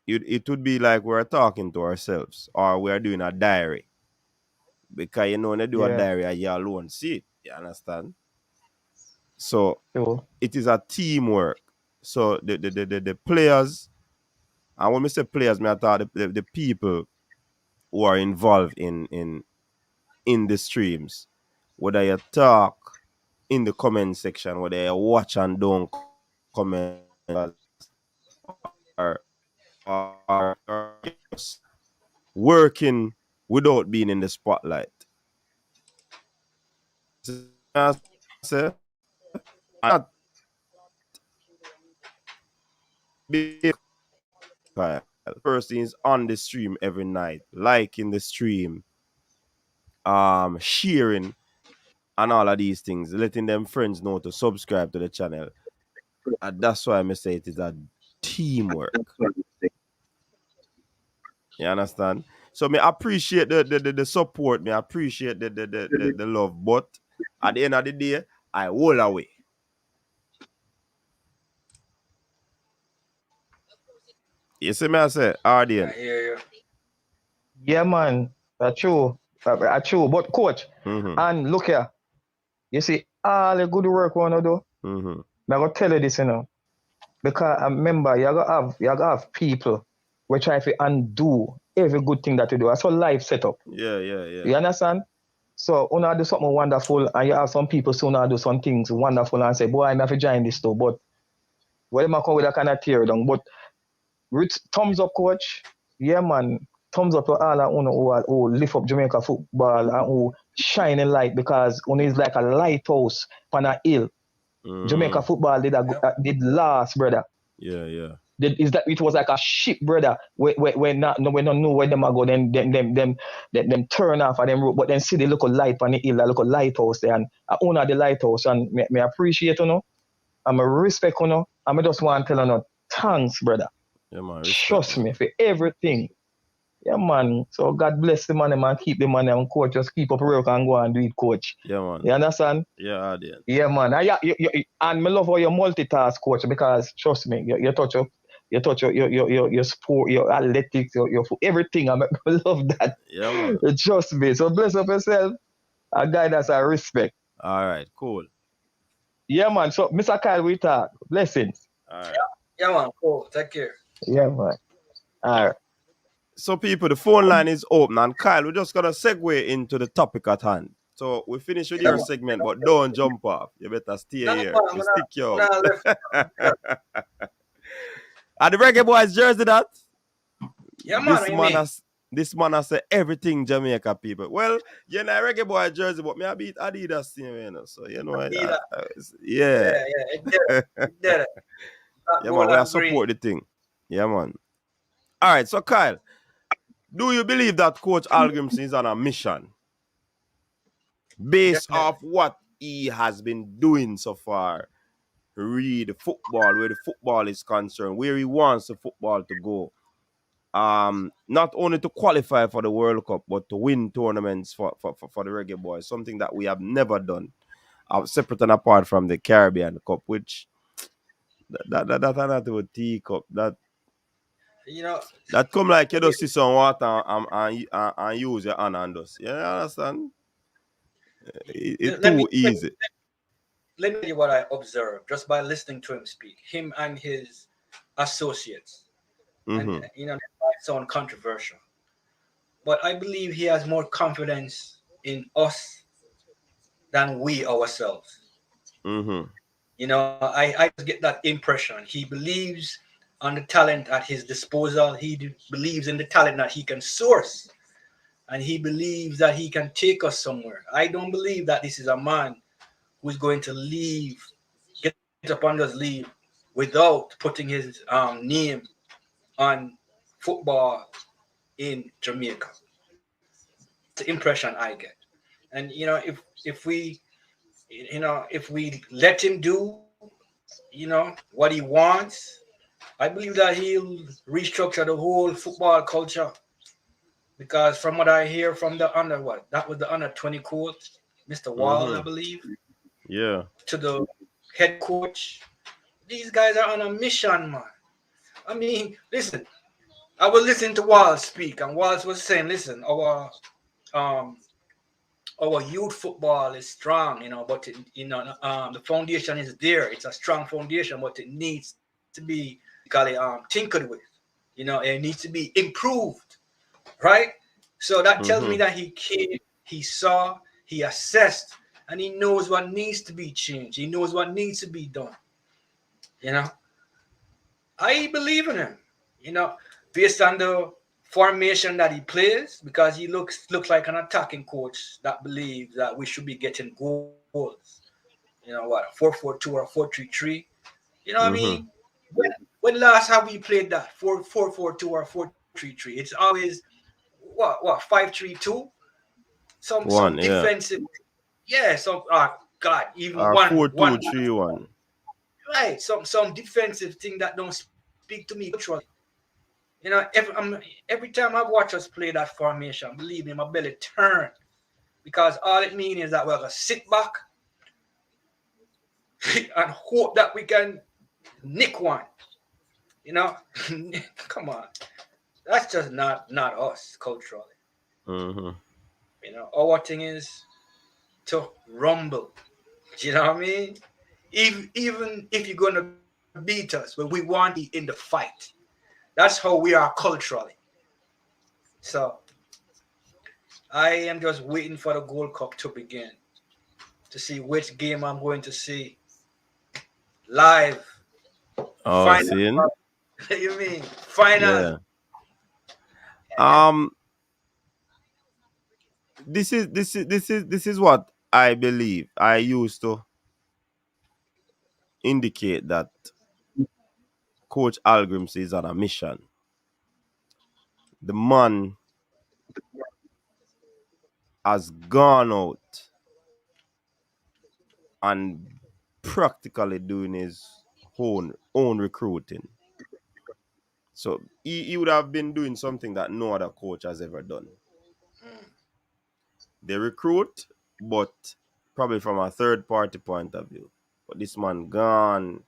it would be like we're talking to ourselves or we're doing a diary. Because when you do a diary, you alone see it. You understand? So it is a teamwork. So the players, and when I say players, I thought the people who are involved in the streams, whether you talk in the comment section, whether you watch and don't comment, or just working without being in the spotlight. Not big person is on the stream every night, liking the stream, sharing, and all of these things, letting them friends know to subscribe to the channel. And that's why I say it is a teamwork. You understand? So me appreciate the support, me appreciate the love, but at the end of the day, I hold away. You see me I say, audience. I hear you. Yeah, man. That's true. That's true. But coach, and look here, you see all the good work we wanna do. I'm gonna tell you this, because I remember you gotta have people we try to undo every good thing that you do. That's how life set up. Yeah. You understand? So una do something wonderful, and you have some people soon do some things wonderful and say, boy, I'm have to join this too. But when I come with a kind of tear down. But thumbs up, coach. Yeah, man. Thumbs up to all of uno who lift up Jamaica football and who shine a light, because uno is like a lighthouse on a hill. Jamaica football did last, brother. Yeah. It was like a ship, brother. When not know where them are go, then them turn off of them road, but then see the local light on the hill, the local lighthouse there, and I own the lighthouse, and me appreciate and I respect and I just want to tell thanks, brother. Yeah, man. Trust me for everything. Yeah, man. So God bless the man, keep the man, and coach just keep up work and go and do it, coach. Yeah, man. You understand? Yeah, I did. Yeah, man. And me love how you multitask, coach, because trust me, you touch up. You touch your sport, your athletics, your everything. I love that. Yeah, man. Trust me. So bless up yourself. A guy that's a respect. All right, cool. Yeah, man. So Mr. Kyle, we talk. Blessings. All right. Yeah, man. Cool. Take care. Yeah, man. All right. So, people, the phone line is open, and Kyle, we're just gonna segue into the topic at hand. So we finish with your segment, but don't jump off. You better stay here. You stick your. Are the Reggae Boyz jersey that? Yeah, man. This man has said everything Jamaica people. Well, you're not Reggae Boyz jersey, but me I beat Adidas team, you know. So you know, Adidas. Yeah. It did it. Yeah, man, we have support the thing. Yeah, man. All right, so Kyle, do you believe that Coach Hallgrimsson is on a mission based off what he has been doing so far? Read the football, where the football is concerned, where he wants the football to go. Not only to qualify for the World Cup, but to win tournaments for the Reggae Boyz, something that we have never done, separate and apart from the Caribbean Cup, which that not a teacup. That come like you just see some water and use your hand and just, you understand? It's too easy. Let me tell you what I observed just by listening to him speak. Him and his associates. And that might sound controversial, but I believe he has more confidence in us than we ourselves. I just get that impression. He believes on the talent at his disposal. He believes in the talent that he can source, and he believes that he can take us somewhere. I don't believe that this is a man who's going to get up and just leave without putting his name on football in Jamaica. It's the impression I get. And if we let him do what he wants, I believe that he'll restructure the whole football culture. Because from what I hear from the under 20 coach, Mr. Wallace, I believe. Yeah. To the head coach, these guys are on a mission, man. I mean, listen, I was listening to Wallace speak, and Wallace was saying, listen, our youth football is strong, but the foundation is there. It's a strong foundation, but it needs to be tinkered with. It needs to be improved, right? So that tells me that he came, he saw, he assessed, and he knows what needs to be changed. He knows what needs to be done. I believe in him, based on the formation that he plays, because he looks like an attacking coach that believes that we should be getting goals. 4-4-2 or 4-3-3. You know what I mean? When last have we played that 4-4-2 or 4-3-3? It's always 5-3-2. Some defensive. Yeah. Some even 4-2-3-1. Right. Some defensive thing that don't speak to me culturally. Every time I watch us play that formation, believe me, my belly turn, because all it means is that we're gonna sit back and hope that we can nick one. Come on, that's just not us culturally. Our thing is to rumble. Do you know what I mean? Even if you're gonna beat us, but we want to be in the fight. That's how we are culturally. So I am just waiting for the Gold Cup to begin to see which game I'm going to see live. Oh, Final. seeing? You mean final? Yeah. This is what I believe. I used to indicate that Coach Hallgrimsson is on a mission. The man has gone out and practically doing his own recruiting. So he would have been doing something that no other coach has ever done. They recruit, but probably from a third party point of view. But this man gone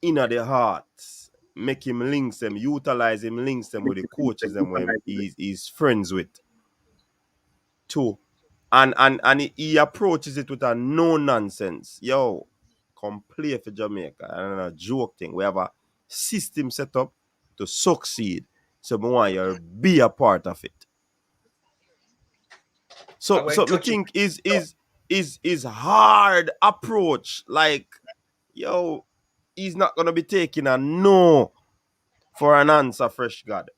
inner the heart, make him links them, utilize him, links them with the coaches them when he's friends with. Too. And he approaches it with a no nonsense. Yo, come play for Jamaica. And a joke thing. We have a system set up to succeed. So I want you to be a part of it. So I think is hard approach. Like, yo, he's not gonna be taking a no for an answer, fresh God.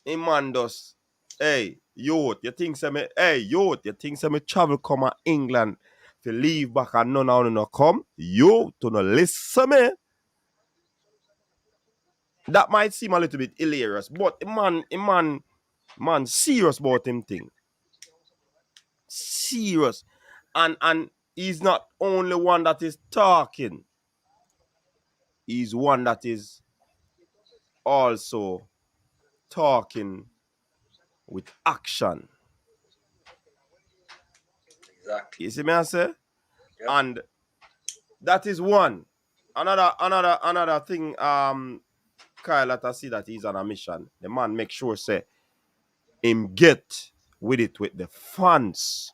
A man does, hey, youth, you think me travel come to England to leave back and none of no come? You to no listen me. That might seem a little bit hilarious, but man serious about him thing. Serious. And he's not only one that is talking. He's one that is also talking with action. Exactly. You see me I say? Yep. And that is one. Another thing, Kyle, that I see that he's on a mission. The man make sure say him get with it with the fans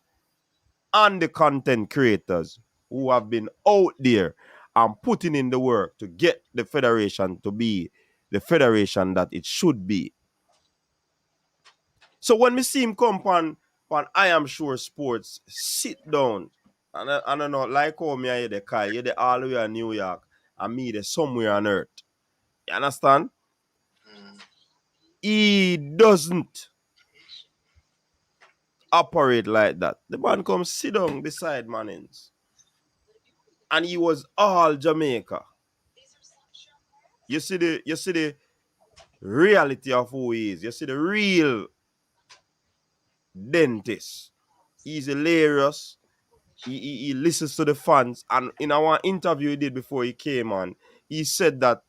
and the content creators who have been out there and putting in the work to get the federation to be the federation that it should be. So when we see him come on I Am Sure Sports, sit down. And I don't know, like how me I hear the Kyle, you're the all the way in New York, and me the somewhere on earth. You understand? He doesn't operate like that. The man comes sit down beside Mannings. And he was all Jamaica. You see the reality of who he is. You see the real dentist. He's hilarious. He listens to the fans. And in our interview he did before he came on, he said that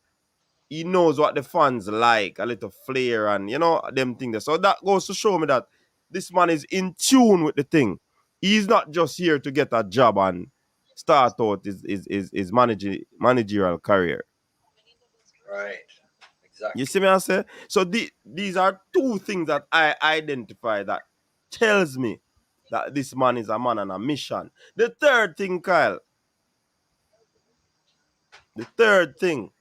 he knows what the fans like, a little flair and, you know, them things. So that goes to show me that this man is in tune with the thing. He's not just here to get a job and start out his managerial career. Right. Exactly. You see me I say? So these are two things that I identify that tells me that this man is a man on a mission. The third thing, Kyle. The third thing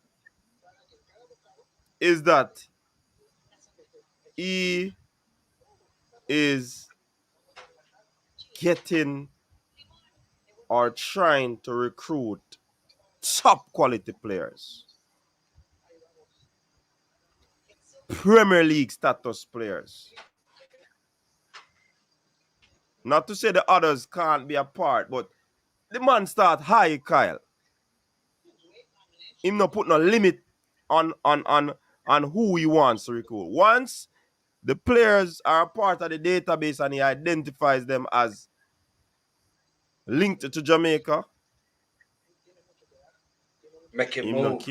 is that he is getting or trying to recruit top quality players. Premier League status players. Not to say the others can't be a part, but the man start high, Kyle. Him not put no limit on who he wants to recruit. Once the players are a part of the database and he identifies them as linked to Jamaica, Make it him move.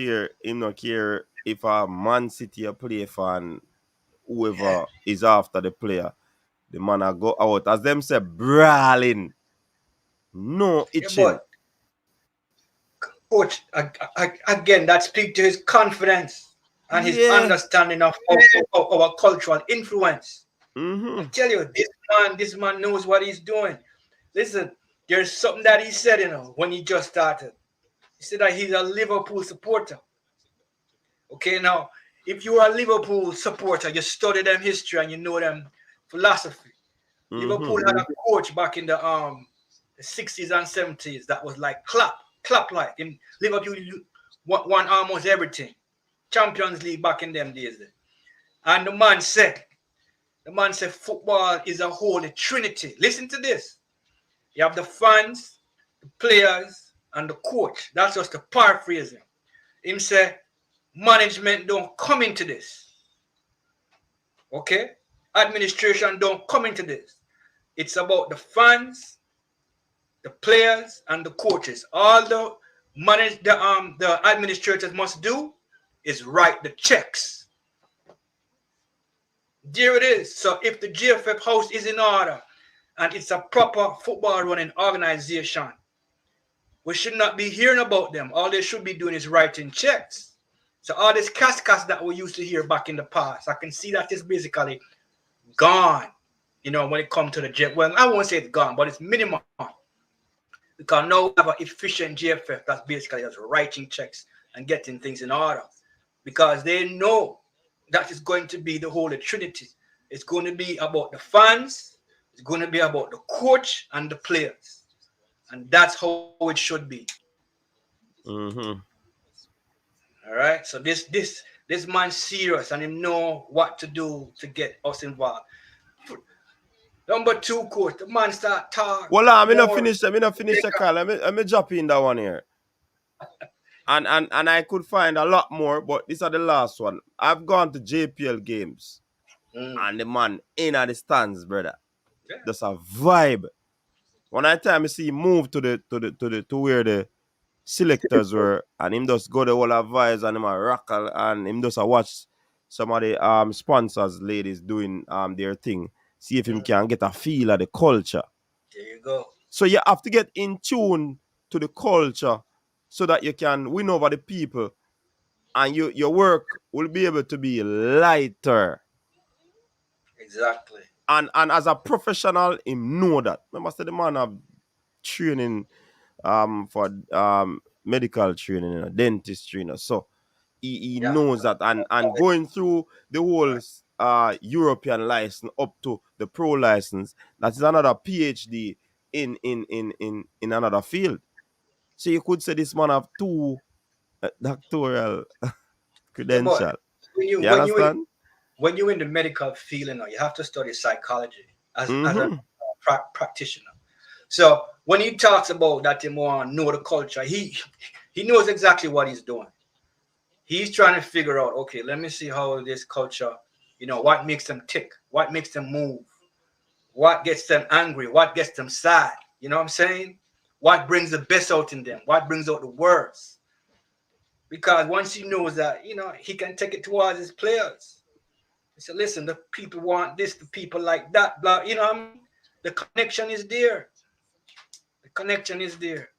not care if a Man City a play fan, whoever is after the player. The man a go out, as them say, brawling. No itching. Yeah, but coach, again, that speaks to his confidence and his understanding of our cultural influence. I tell you, this man knows what he's doing. Listen, there's something that he said, when he just started. He said that he's a Liverpool supporter. Okay, now, if you're a Liverpool supporter, you study them history and you know them philosophy. Mm-hmm. Liverpool had a coach back in the 60s and 70s that was like clap like. In Liverpool won almost everything. Champions League back in them days. And the man said football is a holy trinity. Listen to this. You have the fans, the players, and the coach. That's just a paraphrase. Him say, management don't come into this. Okay? Administration don't come into this. It's about the fans, the players, and the coaches. All the administrators must do is write the checks. There it is. So if the GFF house is in order and it's a proper football running organization, we should not be hearing about them. All they should be doing is writing checks. So all this cascas that we used to hear back in the past, I can see that is basically gone. You know, when it comes to the GFF. Well, I won't say it's gone, but it's minimal. Because now we have an efficient GFF that's basically just writing checks and getting things in order. Because they know that is going to be the Holy Trinity. It's going to be about the fans, it's going to be about the coach and the players. And that's how it should be. Mm-hmm. All right. So this man's serious and he know what to do to get us involved. Number 2, coach, the man start talking. Well, I'm not finished the call. Let me drop in that one here. And I could find a lot more, but these are the last one. I've gone to JPL games. And the man in at the stands, brother. Yeah. That's a vibe. When I time I see him move to where the selectors were, and him just go the whole of vibes and him a rockle, and him just a watch some of the sponsors ladies doing their thing. See if him can get a feel of the culture. There you go. So you have to get in tune to the culture so that you can win over the people, and your work will be able to be lighter. Exactly. And as a professional, him know that. Remember, say the man have training for medical training, dentist trainer. So he knows that, and going through the whole European license up to the pro license, that is another PhD in another field. So you could say this man have 2 doctoral credentials. Yeah, you understand? When you're in the medical field, you have to study psychology as a practitioner. So when he talks about that, he want to know the culture. He knows exactly what he's doing. He's trying to figure out, okay, let me see how this culture, what makes them tick, what makes them move, what gets them angry, what gets them sad. You know what I'm saying? What brings the best out in them? What brings out the worst? Because once he knows that, he can take it towards his players. He said, listen, the people want this, the people like that, blah. The connection is there. The connection is there.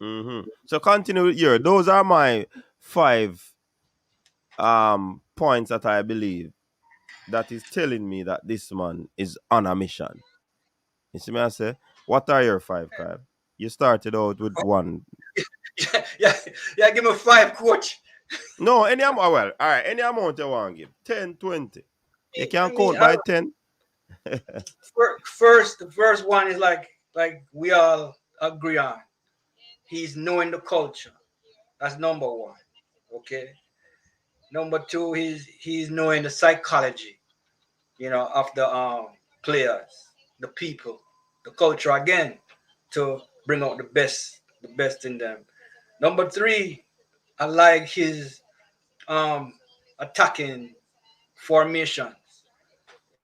Mm-hmm. So continue with your. Those are my 5 points that I believe that is telling me that this man is on a mission. You see me I say? What are your 5, Kyle? You started out with 1. Yeah, give me 5, coach. No, any amount. Well, all right, any amount you want to give. 10, 20. You can count by 10. First, the first one is like we all agree on. He's knowing the culture. That's number 1. Okay. Number 2, he's knowing the psychology, of the players, the people, the culture again, to bring out the best in them. Number 3, I like his attacking formations.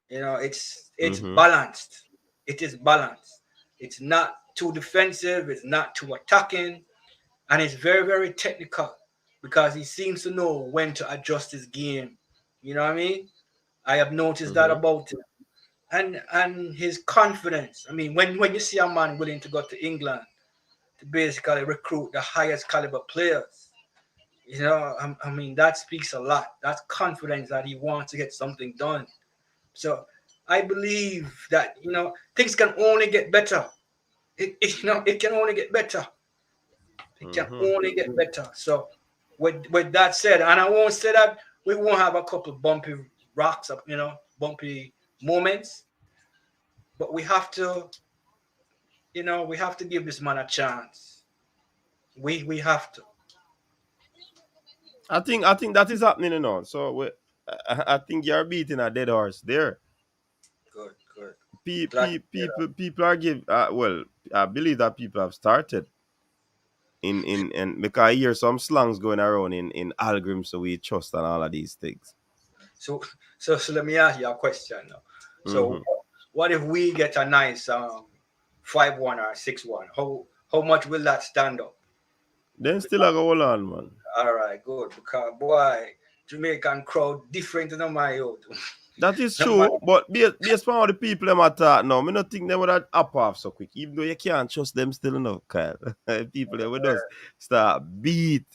It's balanced. It is balanced. It's not too defensive. It's not too attacking, and it's very, very technical because he seems to know when to adjust his game. You know what I mean? I have noticed that about him, and his confidence. I mean, when you see a man willing to go to England to basically recruit the highest caliber players, I mean, that speaks a lot. That's confidence that he wants to get something done. So I believe that, things can only get better. It can only get better. It can only get better. So with that said, and I won't say that we won't have a couple bumpy rocks up, bumpy moments, but we have to, we have to give this man a chance. We have to. I think that is happening, So I think you're beating a dead horse there. Good, good. People are well, I believe that people have started in because I hear some slangs going around in Hallgrimsson, we trust and all of these things. So let me ask you a question now. So what if we get a nice 5-1 or 6-1? How much will that stand up? Then still I go hold on, man. All right, good. Because boy, Jamaican crowd different than my youth. That is true, but based on how the people them attack now, I don't think they would have up off so quick. Even though you can't trust them still enough, Kyle. People they would just start beat.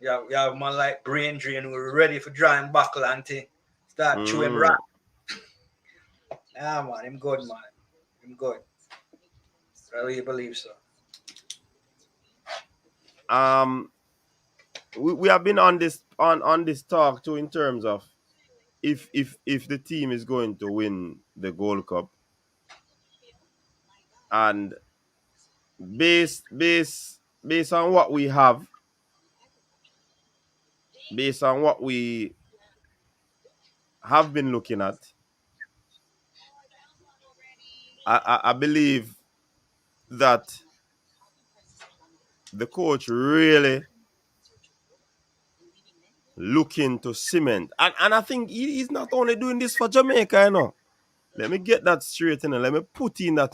Yeah, we have man like brain drain who ready for drawing buckle and start chewing rap. Yeah, man, him good, man. Him good. I really believe so. We have been on this talk too in terms of if the team is going to win the Gold Cup, and based on what we have, based on what we have been looking at, I believe that the coach really looking to cement, and I think he's not only doing this for Jamaica, Let me get that straight, Let me put in that,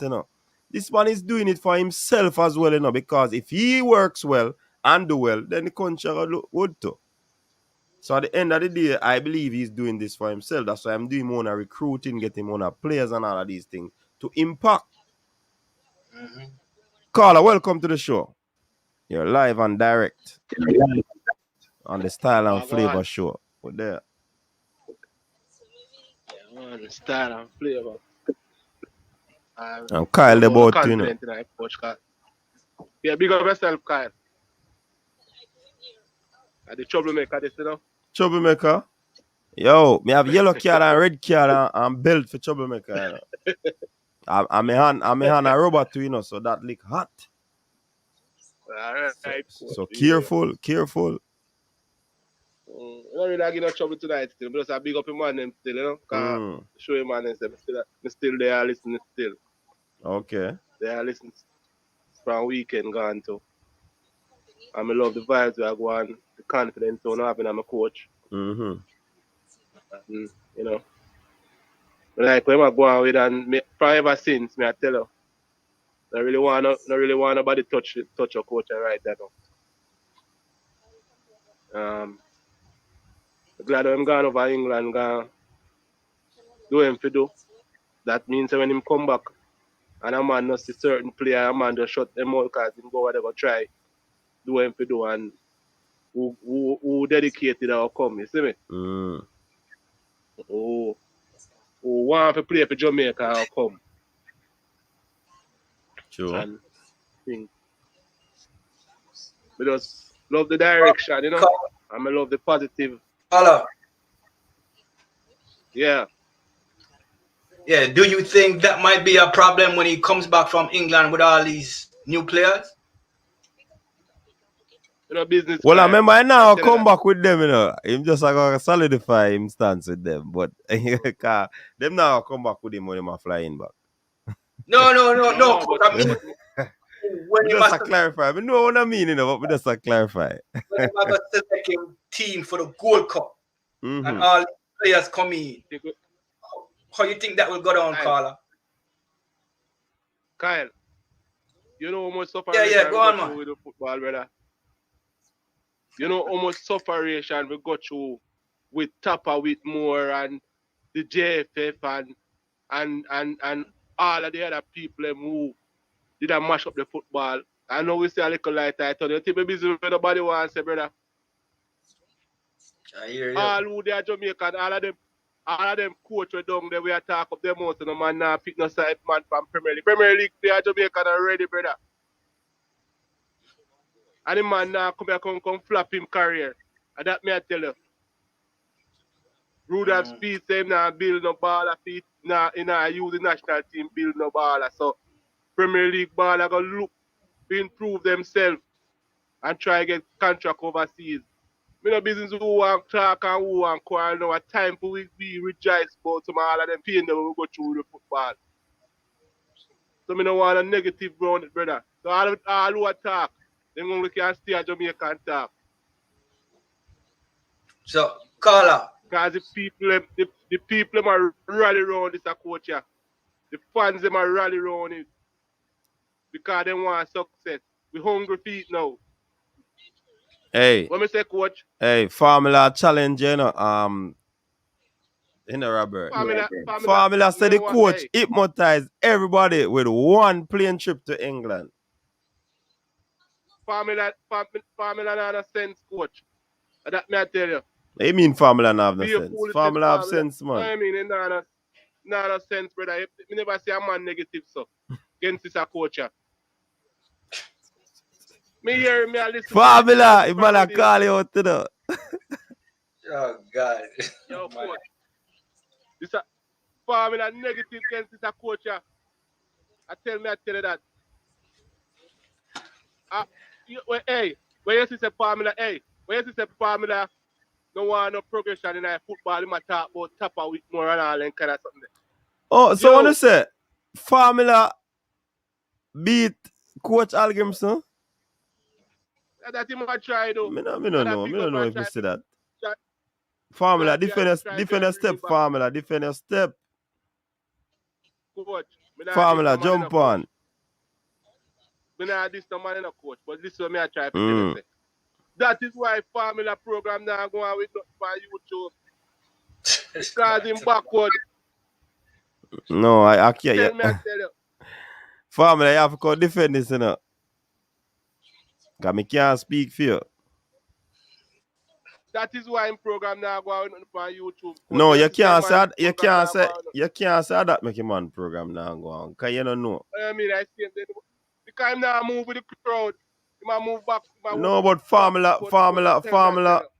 This one is doing it for himself as well, because if he works well and do well, then the country will look good too. So at the end of the day, I believe he's doing this for himself. That's why I'm doing more on recruiting, getting more on players and all of these things to impact. Carla, welcome to the show. You're live and direct on the Style and Flavor show. We're there. Yeah, man, Style and Flavor. I'm Kyle about you, Yeah, big up yourself, Kyle. The troublemaker, this, Troublemaker? Yo, me have yellow card and red card and belt for troublemaker, I'm a hand a rubber too, so that lick hot. All right, so careful. I don't really get no trouble tonight still, but just a big up him man them still, show him man them still there listening still. Okay. They are listening from weekend gone too. I love the vibes we are going, the confidence I'm having on my coach. But like when I go on with and ever since me I tell you, I really want nobody touch your coach right there now. Glad I'm gone over England, do him for do. That means when him come back and a man not see certain player, a man just shut them out because him go whatever try, do him for do, and who dedicated or come, you see me? Who want to play for Jamaica or come. Sure. And think. We just love the direction, and I love the positive. Hello. Yeah. Yeah, do you think that might be a problem when he comes back from England with all these new players? Business. Well, I remember I now come back with them, Him just going to solidify him stance with them. But them now come back with him when him are flying back. No. But I mean, when we just clarify. We know what I mean, but we just clarify. When him have a selecting team for the Gold Cup and all players come in, how you think that will go down, Carla? Kyle, you know how much suffering go on, man. with the football, brother. You know how much suffering we got through with Tapper, with Moore, and the JFF, and all of the other people who did mash up the football. I know we say a little light. I thought you think busy with nobody wants to say, brother. I hear you. All who they are Jamaican, all of them coach we down there, we attack up them out, and no man now fit no side man from Premier League. Premier League, they are Jamaican already, brother. And the man now come flap him career. And that me I tell you. Rudolph's feet say him now build no baller feet. Now use the national team build no baller. So Premier League baller go look to improve themselves and try get contract overseas. Me no business who want talk and who want quarrel now. A time for we rejoice about some all of them pain that we go through the football. So me no want a negative around it, brother. So all who attack, them only can stay at Jamaica and talk. So, caller. Because the people them are rally around this coach here. The fans them are rally around it. Because they want success. We hungry feet now. Hey. What me say, coach? Hey, Formula challenge, Robert. Formula said the coach hypnotized everybody with one plane trip to England. Formula not a sense, coach. That me I tell you. You mean Formula not have no sense? Formula have sense, man. I mean, it not a sense, brother. Me never say a man negative, so. Against this coach here. Me hear me, I listen. Formula, if man I call you out to the. Oh, God. Yo, coach. This a Formula negative against this coach here. I tell you that. Hey, when you see Formula, no want no progression in football, you might talk about Tapper with more and all and kind of something. Oh, so what you say? Formula beat Coach Hallgrimsson? That he might try though. I don't know if you see that. Formula, defend your step, Formula, defend your step. Coach, Formula, jump on. Me not this no man in a coach, but this is what me I try to tell you. That is why Formula program now going with YouTube. Because him backward. No, I can't. Tell me, I tell you. Formula, you have to go defend this, you know. Because I can't speak for you. That is why him program now going on YouTube. No, you can't say that make him on program now go on. Because you don't know. I mean, I see him. Because him now move with the crowd. He might move back. No, but Formula,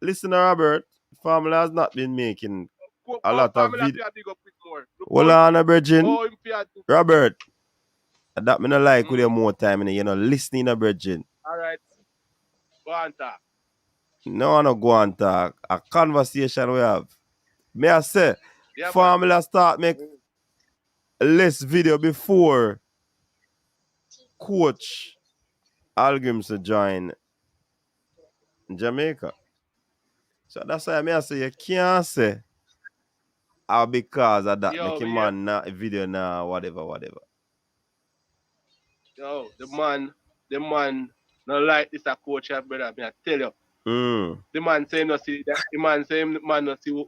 listen to Robert. Formula has not been making a lot of videos. Hold on, Virgin. Robert, that me not like with you more time, you know, listening to Virgin. All right. Go on talk. No, I don't go on talk. A conversation we have. May I say, Formula start make less video before Coach Hallgrimsson join Jamaica. So that's why I say you can't say because of that make him man na video now, whatever. Yo, the man not like this a coach, brother. I tell you. The man say no see that. The man say man no see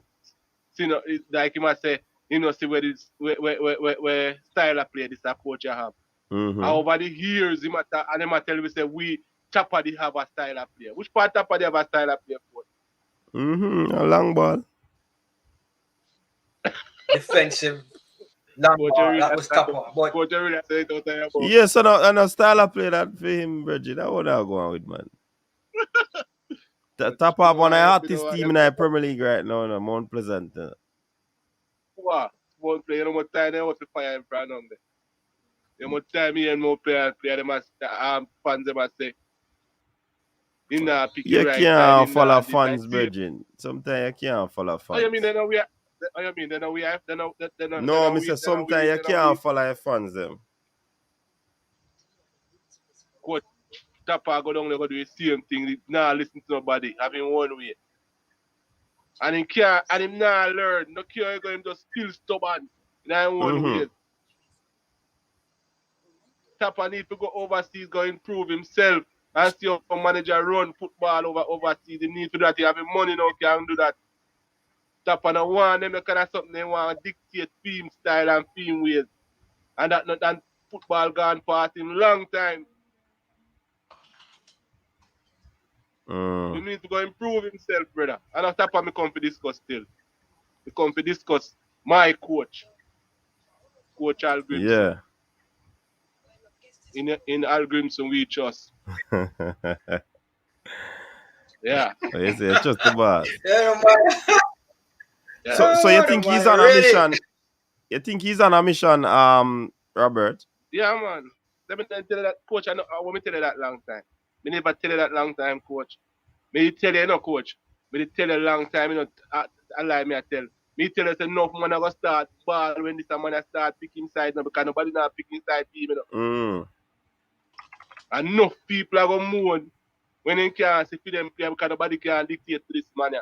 no like he must say you know see where style of play this a coach have. And over the years, him tell me say we Chopper they have a style of play. Which part Chopper they have a style of play for? A long ball. Defensive. Long ball. That was Chopper. Yes, and a style of play that for him, Bridget. That what I go on with, man. Top up on the artist team in the Premier League right now, no, Mount Pleasant. What? Mount Pleasant, you know what time they want to fire in front of them. You know what time and more players play, they must, fans they must say, you can't follow fans, Virgin. Sometimes you can't follow fans. Oh, you mean they know we are? No, Mr. Sometimes you can't follow your fans, them. Coach Tapper go down there, go do the same thing. Now listen to nobody, having one way. And him now learn. No care, him just still stubborn. In one way. Tapper need to go overseas, go improve himself. And see how manager run football overseas. He need to do that. He have money now, can do that. Tapper no want them kind of something they want to dictate film style and film ways. And that not and football gone past him long time. You need to go improve himself, brother. And after Tapper me come to discuss still. Me come to discuss my coach. Coach Hallgrimsson. Yeah. In Hallgrimsson we trust. Yeah. You say trust the boss. So you think he's on a Ready? mission? You think he's on a mission, Robert? Yeah, man. Let me tell you that, coach. I want me tell you that long time. Me never tell you that long time, coach. Me tell you, coach. Me tell you long time, I lie me I tell. Me tell you, say, enough man I go start ball when this man I start picking side now because nobody not picking side team, Enough people are going to moan when they can't see for them play because nobody can dictate to this man.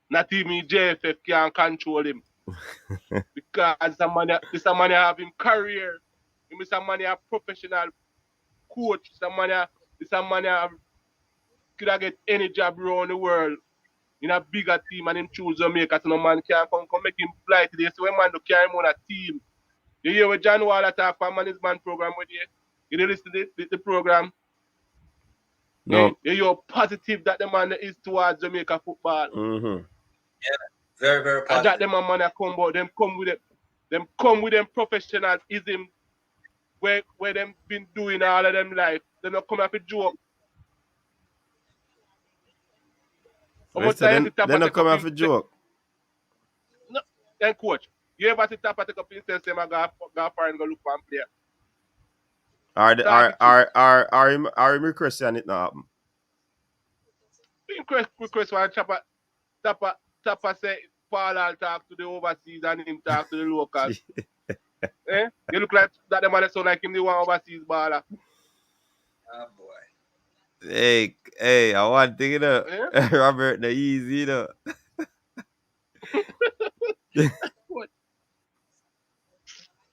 Not even JFF can control him. Because this man have him career. This man a professional coach. This man could have get any job around the world in a bigger team and him choose Jamaica. So no man can come make him fly today. So when man do carry him on a team. You hear what John Wallace talk for management program with you? You listen to the program? No. You're positive that the man is towards Jamaica football. Mm-hmm. Yeah, very, very positive. And that them man come about, them come with them professionalism where them been doing all of them life. They not come up with joke. They not come up with joke. No, then coach, you ever see Tapa take up instance them and go far and go look for and play? Are him requesting and it not happen? Request one Tapa say Paul will talk to the overseas and him talk to the locals. You look like that the man sound like him the one overseas baller. Oh boy. Hey, I want to think Robert, the easy,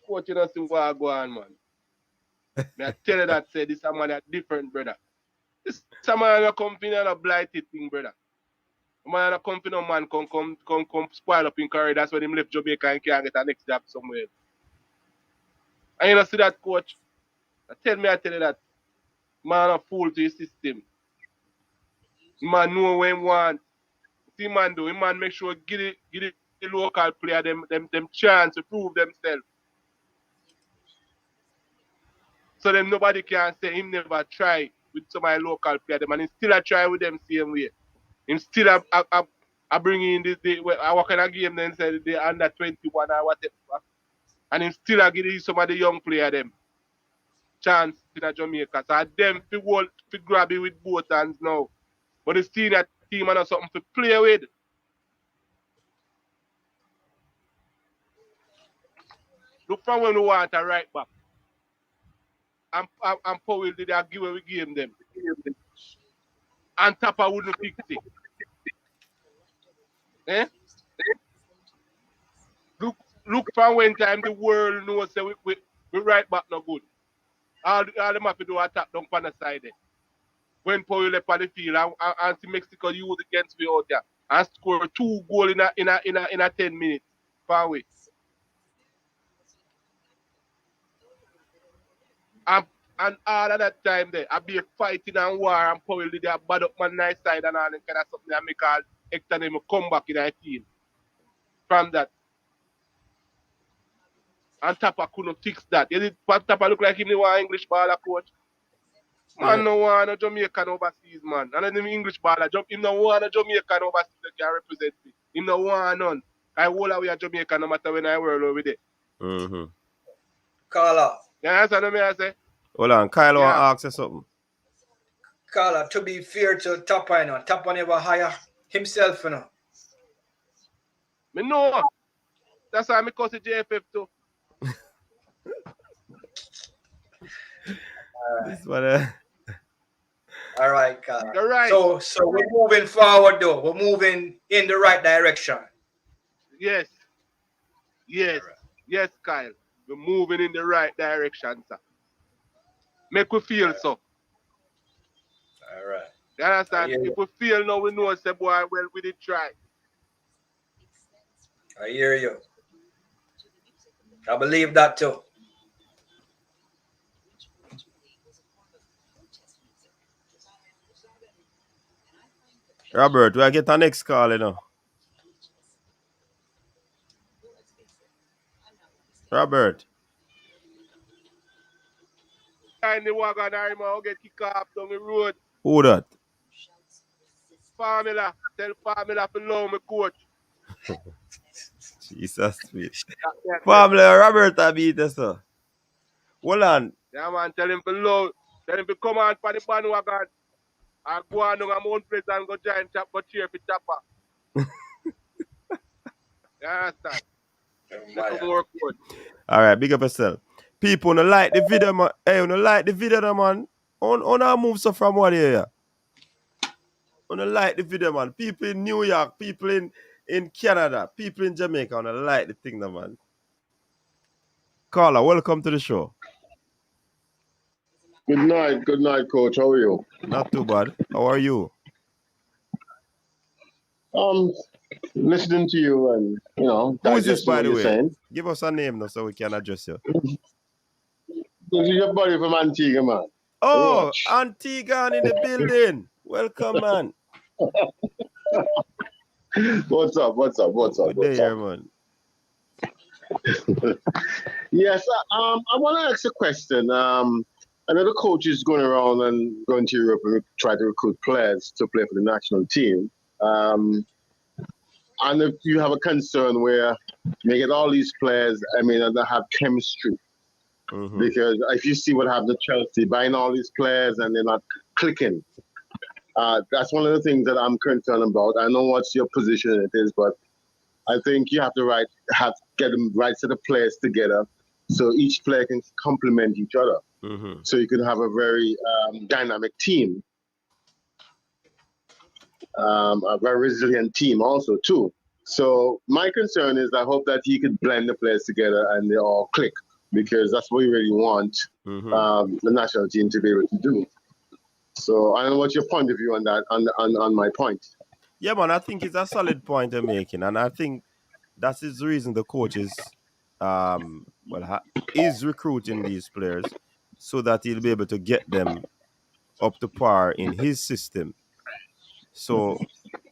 Coach, you don't see what go on, man. I tell you that, say, this man is different, brother. This man is come in and a blighted thing, brother. Man is come in and man come spoil up in career. That's when him left Jamaica and can't get a next job somewhere. And you don't see that, coach? I tell you that. Man a fool to his system. Man know what he want. See man do. Man make sure give the local player them chance to prove themselves. So then nobody can say him never try with some of my local player them and he still a try with them same way. Him still a bring in this what kind of game then say the under 21 or whatever. And him still a give some of the young player them chance in a Jamaica. So them to grab it with both hands now. But the senior team and something to play with. Look from when we want a right back. And Powell did a give away game them. And Tapa wouldn't fix it. Look from when time the world knows that we right back no good. All them have to do attack down on the side there. When Powell left on the field and see Mexico use against me out there and score 2 goals in a 10 minutes. Far away. And all of that time there, I be fighting and war and Powell did a bad up my nice side and all that kind of something that make all Hector them come back in our team. From that. And Tapa couldn't fix that. Tapa look like him the one English baller coach. Man no want a Jamaican overseas, man. And then the English baller him no want a Jamaican overseas that can represent me. Him no want none. I hold away a Jamaican no matter when I world over there. Mm-hmm. Carla. You understand what I say? Hold on, Kyle want to ask you something. Carla, to be fair to Tapa, Tapa never hire himself, Me know. That's why I call the JFF too. All right, Carla. You're right. So we're moving forward though. We're moving in the right direction. Yes. Yes. Right. Yes, Kyle. We're moving in the right direction, sir. Make we feel so. All right. You understand? If we feel now, we know, say, boy, well, we did try. I hear you. I believe that too. Robert, we'll get our next call, Robert. And the wagon I'll get kicked off down the road. Who that? Formula. Tell Formula to love me, coach. Jesus, sweet. Yeah, Family, Roberta beat us, sir. Hold on. yeah, man, tell him below. Tell him to come on for the bandwagon. I go on my own place and go join chap, go cheer for Chopper. You understand? Little more good. All right, big up yourself. People, no like the video, man. Hey, no like the video, man. On our move so from what here? On like the video, man. People in New York, people in Canada, people in Jamaica, on like the thing, man. Carla, welcome to the show. Good night, coach. How are you? Not too bad. How are you? Listening to you and Who is this, digesting by what the you're way? saying. Give us a name now so we can address you. This is your buddy from Antigua, man. Oh, Watch. Antigua in the building. Welcome, man. What's up? Good day here, man. Yes, I want to ask a question. I know the coach is going around and going to Europe and try to recruit players to play for the national team. And if you have a concern where you get all these players, and they have chemistry. Mm-hmm. Because if you see what happened to Chelsea, buying all these players and they're not clicking, that's one of the things that I'm concerned about. I know what's your position it is, but I think you have to get the right set of players together so each player can complement each other. Mm-hmm. So you can have a very dynamic team, a very resilient team also too. So my concern is I hope that he could blend the players together and they all click, because that's what we really want the national team to be able to do. So I don't know what's your point of view on that, on my point. Yeah, man, I think it's a solid point you're making, and I think that's the reason the coach is recruiting these players so that he'll be able to get them up to par in his system. So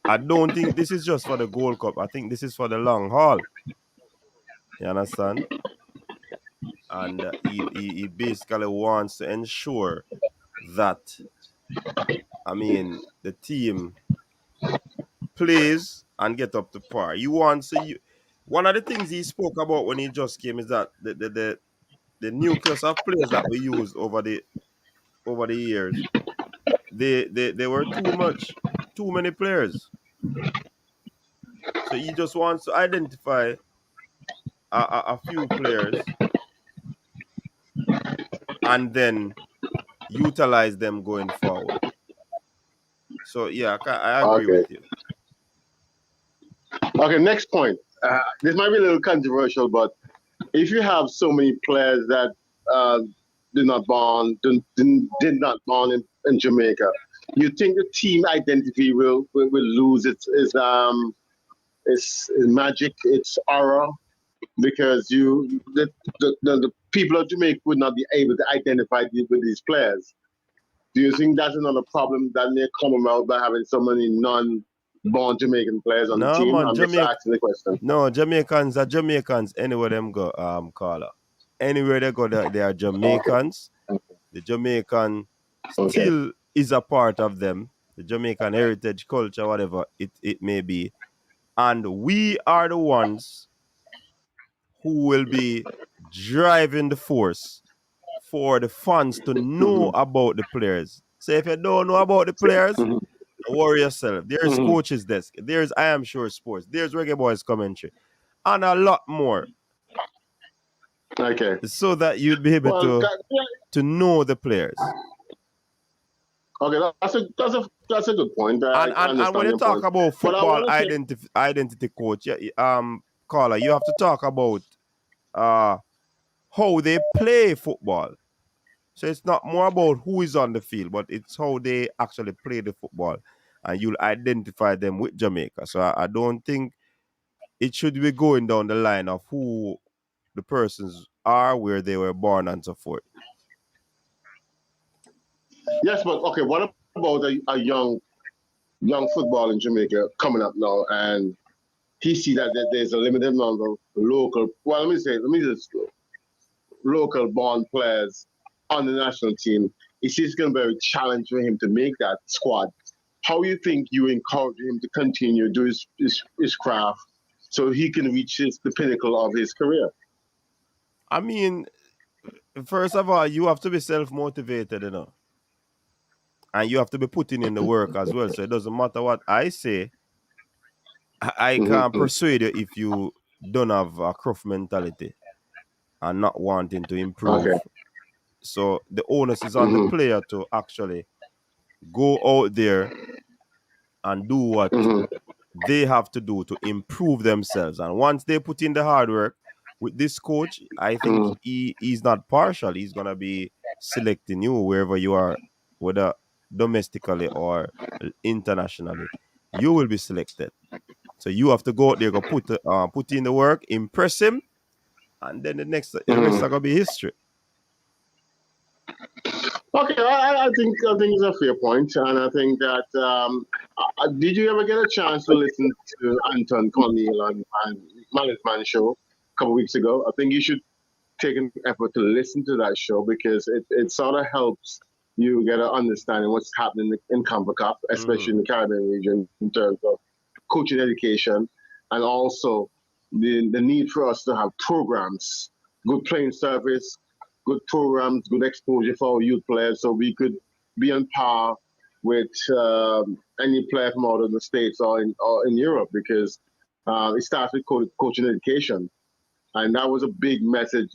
I don't think this is just for the Gold Cup. I think this is for the long haul. You understand? And he basically wants to ensure that, the team plays and get up to par. One of the things he spoke about when he just came is that the nucleus of players that we used over the years, they were too many players. So he just wants to identify a few players and then utilize them going forward. So yeah, I agree with you. Okay, next point. This might be a little controversial, but if you have so many players that did not born in Jamaica, you think the team identity will lose its magic, its aura, because the people of Jamaica would not be able to identify with these players. Do you think that's another problem that may come about by having so many non-born Jamaican players on the team? Man, I'm just asking the question. No, Jamaicans are Jamaicans anywhere them go, Carla. Anywhere they go, they are Jamaicans. Okay. The Jamaican still is a part of them. The Jamaican heritage, culture, whatever it may be. And we are the ones who will be driving the force for the fans to know about the players. So if you don't know about the players, don't worry yourself. There's Coach's Desk. There's I Am Sure Sports. There's Reggae Boyz commentary. And a lot more. Okay. So that you'd be able to know the players. Okay, that's a good point. And when you talk about football identity, coach, Carla, you have to talk about how they play football. So it's not more about who is on the field, but it's how they actually play the football. And you'll identify them with Jamaica. So I don't think it should be going down the line of who the persons are, where they were born, and so forth. Yes, but okay, what about a young football in Jamaica coming up now, and he see that there's a limited number of local born players on the national team. He sees it's going to be a very challenge for him to make that squad. How you think you encourage him to continue do his craft so he can reach the pinnacle of his career. I mean, first of all, you have to be self-motivated, you know. And you have to be putting in the work as well. So it doesn't matter what I say. I can't persuade you if you don't have a gruff mentality and not wanting to improve. Okay. So the onus is on the player to actually go out there and do what they have to do to improve themselves. And once they put in the hard work with this coach, I think he's not partial. He's going to be selecting you wherever you are, whether domestically or internationally. You will be selected. So you have to go out there, go put in the work, impress him, and then the rest are going to be history. Okay, I think it's a fair point, and I think that did you ever get a chance to listen to Anton Cornel on Management Show a couple of weeks ago? I think you should take an effort to listen to that show because it sort of helps you get an understanding what's happening in CONCACAF, especially in the Caribbean region, in terms of coaching education, and also the need for us to have programs, good playing service, good programs, good exposure for our youth players, so we could be on par with any player from out of the States or in Europe, because it starts with coaching education. And that was a big message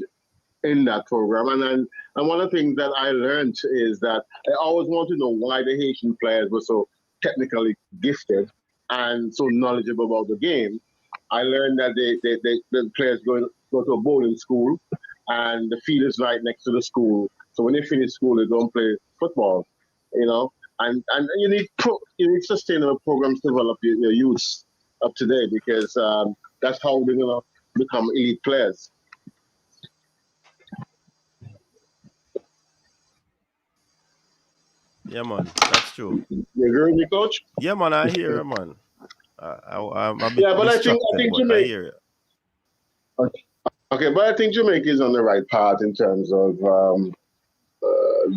in that program. And one of the things that I learned is that I always wanted to know why the Haitian players were so technically gifted and so knowledgeable about the game. I learned that the players go to a bowling school, and the field is right next to the school. So when they finish school, they don't play football, you know. And you need sustainable programs to develop your youth up to date, because that's how they're gonna become elite players. Yeah, man, that's true. You agree with me, Coach? Yeah, man, I hear you, man. I'm a bit Yeah, but I think I hear you. Okay, but I think Jamaica is on the right path in terms of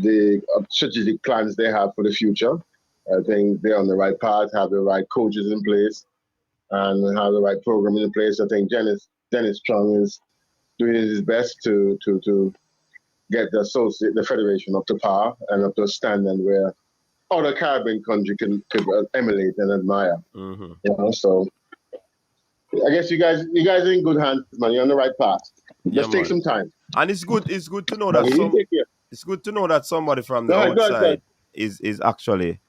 the strategic plans they have for the future. I think they're on the right path, have the right coaches in place, and have the right program in place. I think Dennis Strong is doing his best to get the federation up to par and up to a standard where other Caribbean country could emulate and admire. You know, so I guess you guys are in good hands, man. You're on the right path. Just take some time. And it's good to know that it's good to know that somebody from the outside is actually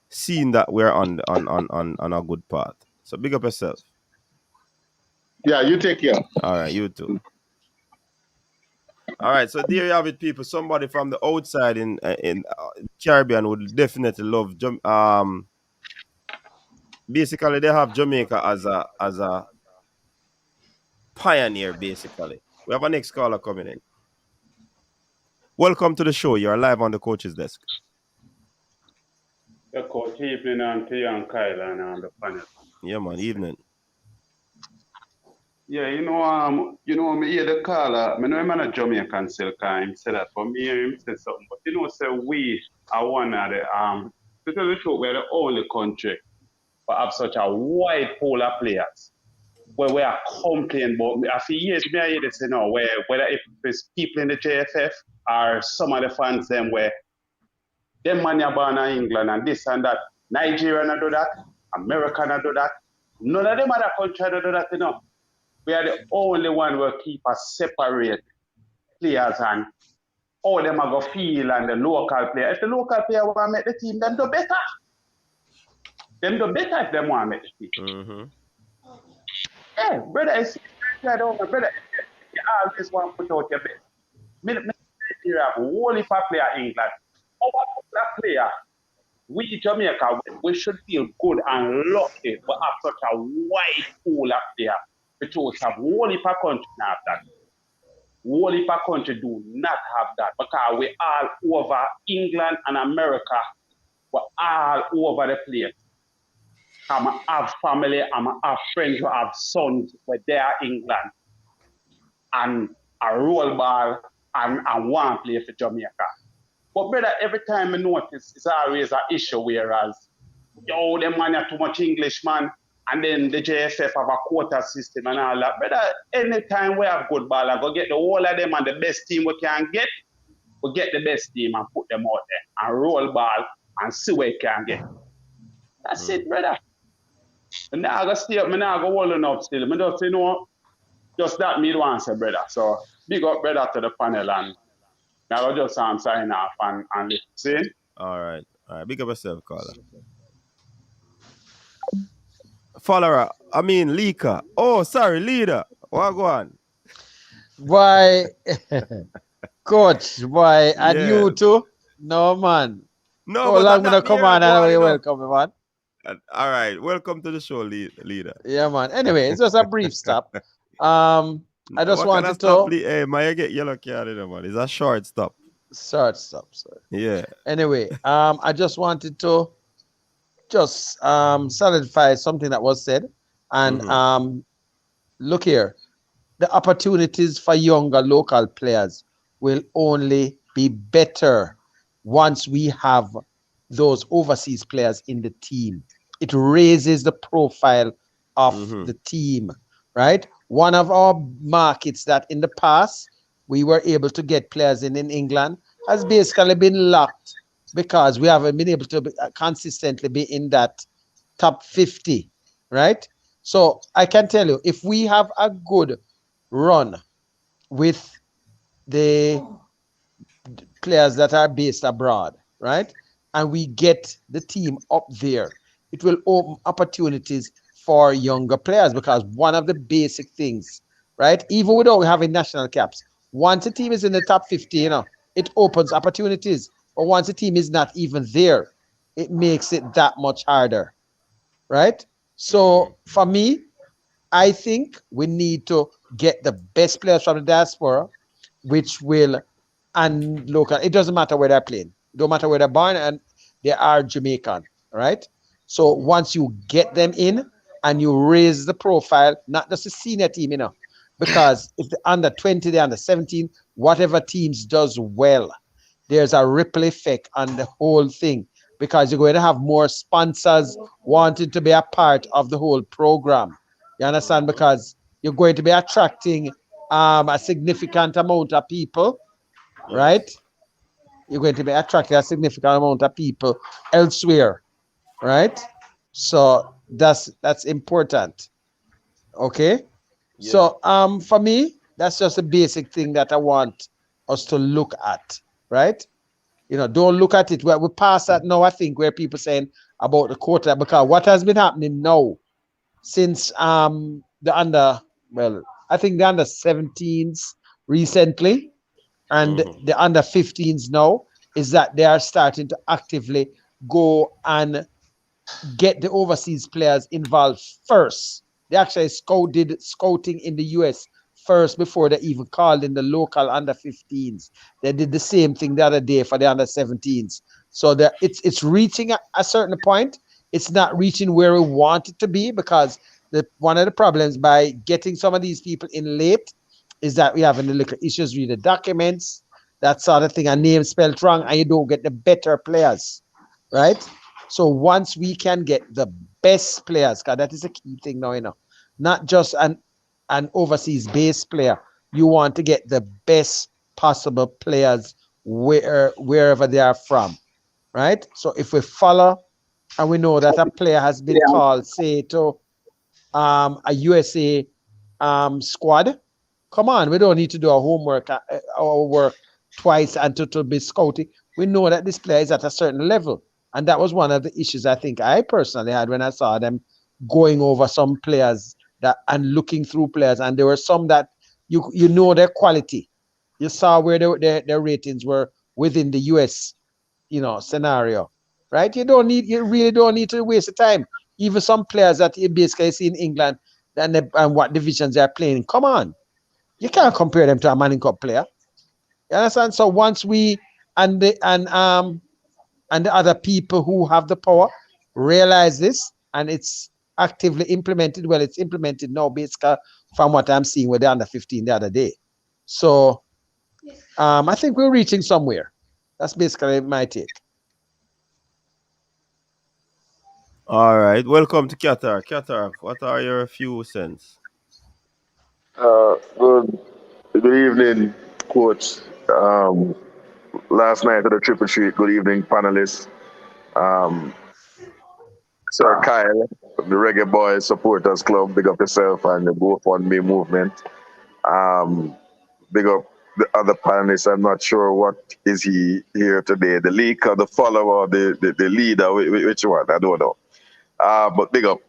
seeing that we're on a good path. So big up yourself. Yeah, you take care. All right, you too. All right, so there you have it, people. Somebody from the outside in Caribbean would definitely love basically they have Jamaica as a pioneer, basically. We have a next caller coming in. Welcome to the show. You're live on the coach's desk. Yeah, coach, evening to you and Kyle and on the panel. Yeah, man, evening. Yeah, me hear the caller. I know I'm not a Jamaican still, him say that, but me hear him say something. But say we are one of the to tell the truth, we're the only country that have such a wide pool of players. Where we are complaining about, a few years, me I hear this, where whether if it's people in the JFF or some of the fans them where them money are born in England and this and that. Nigeria not do that, America not do that. None of them other countries do that, We are the only one who keep a separate players and all them are going to feel and the local player. If the local player want to make the team, then do better. Them do better if they want to make the team. Yeah, brother, brother, you always want to put out your best. Nigeria have only for player England. Our player, we Jamaica, we should feel good and lucky to have such a wide pool of players. Because have whole heap of country not have that. Whole heap of country do not have that because we all over England and America. We're all over the place. I have family, I have friends who have sons where they are England and a roll ball and one play for Jamaica. But brother, every time I notice, it's always an issue, whereas, them man have too much English, man. And then the JFF have a quota system and all that. But anytime we have good ball, I go get the whole of them and the best team we can get, we get the best team and put them out there and roll ball and see where we can get. That's it, brother. And now I go stay up, I now go holding up still. I just, just that me want to say, brother. So big up, brother, to the panel and now I just sign off and listen. All right. Big up yourself, caller. Follower, I mean leaker. Oh, sorry, leader. What go on? Why, coach? Why, and Yeah. you too? No, man. No, How but long that gonna come on and we welcome, man? All right, welcome to the show, leader. Yeah, man. Anyway, it's just a brief stop. I just What kind wanted of stop, to. Hey, man, get yellow card, man. It's a short stop. Short stop, sir. Yeah. Anyway, I just wanted to just solidify something that was said, and look here, the opportunities for younger local players will only be better once we have those overseas players in the team. It raises the profile of the team, right? One of our markets that in the past we were able to get players in England has basically been locked because we haven't been able to consistently be in that top 50, right? So I can tell you, if we have a good run with the players that are based abroad, right? And we get the team up there, it will open opportunities for younger players because one of the basic things, right? Even without having national caps, once a team is in the top 50, it opens opportunities. But once a team is not even there, it makes it that much harder, right? So for me, I think we need to get the best players from the diaspora, which will, and local, it doesn't matter where they're playing. It don't matter where they're born, and they are Jamaican, right? So once you get them in and you raise the profile, not just the senior team, because if the under 20, the under 17, whatever teams does well, there's a ripple effect on the whole thing because you're going to have more sponsors wanting to be a part of the whole program. You understand? Because you're going to be attracting a significant amount of people, right? You're going to be attracting a significant amount of people elsewhere, right? So that's important. Okay. Yeah. So for me, that's just a basic thing that I want us to look at, right? Don't look at it where we pass that now, I think, where people saying about the quota, because what has been happening now since I think the under 17s recently and the under 15s now is that they are starting to actively go and get the overseas players involved first. They actually did scouting in the US first before they even called in the local under 15s. They did the same thing the other day for the under 17s. So it's reaching a certain point. It's not reaching where we want it to be because one of the problems by getting some of these people in late is that we have a little issues with the documents, that sort of thing, a name spelled wrong, and you don't get the better players, right? So once we can get the best players, because that is a key thing now, not just an overseas based player. You want to get the best possible players wherever they are from, right? So if we follow and we know that a player has been called, say, to a USA squad, come on, we don't need to do our homework, our work twice and to be scouting. We know that this player is at a certain level. And that was one of the issues I think I personally had when I saw them going over some players and looking through players. And there were some that you know their quality. You saw where their ratings were within the US, scenario, right? You really don't need to waste the time. Even some players that you basically see in England and what divisions they're playing. Come on. You can't compare them to a Manning Cup player. You understand? So once we and the other people who have the power realize this and it's actively implemented, well, it's implemented now basically from what I'm seeing with the under 15 the other day. So I think we're reaching somewhere. That's basically my take. All right. Welcome to Qatar. Qatar, what are your few cents? Good evening, coach. Last night at the triple treat. Good evening, panelists. Um, Sir Kyle, the Reggae Boys Supporters Club. Big up yourself and the GoFundMe movement. Um, Big up the other panelists. I'm not sure what is he here today. The leaker, the follower, the leader. Which one? I don't know. But big up,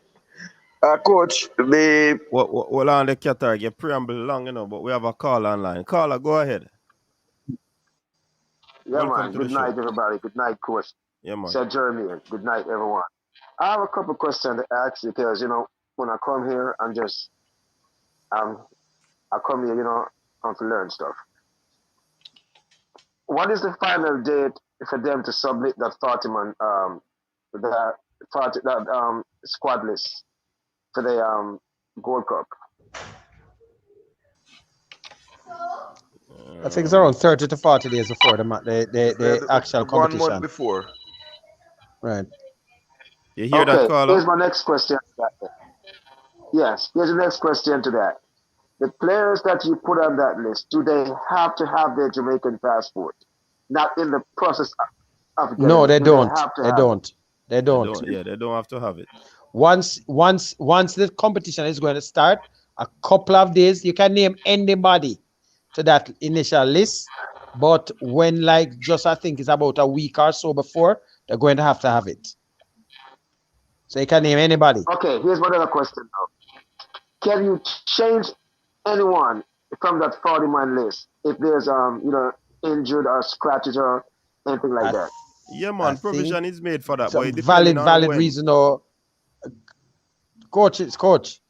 coach. The Well, on the Qatar, get preamble long, but we have a call online. Caller, go ahead. Yeah, Welcome man. to the Good night, show. everybody. Good night, coach. Yeah, man. Said Jeremy. Good night, everyone. I have a couple questions to ask because when I come here, um I come here, to learn stuff. What is the final date for them to submit that 40 man that 40 that squad list for the Gold Cup? I think it's around 30 to 40 days before the actual 1 month competition. before. Right. You hear that, caller? Here's my next question to that. Yes, here's the next question to that. The players that you put on that list, do they have to have their Jamaican passport? Not in the process of getting No, it. they Do don't. They have to They have don't. They They don't. don't. Yeah, they don't have to have it. Once the competition is going to start, a couple of days, you can name anybody to that initial list. But when just I think it's about a week or so before, they're going to have it. So you can name anybody. Okay, here's my other question now. Can you change anyone from that 40 man list if there's injured or scratches or anything like that? Yeah, I man. think Provision is made for that, but some it depending on valid when. reason or coach,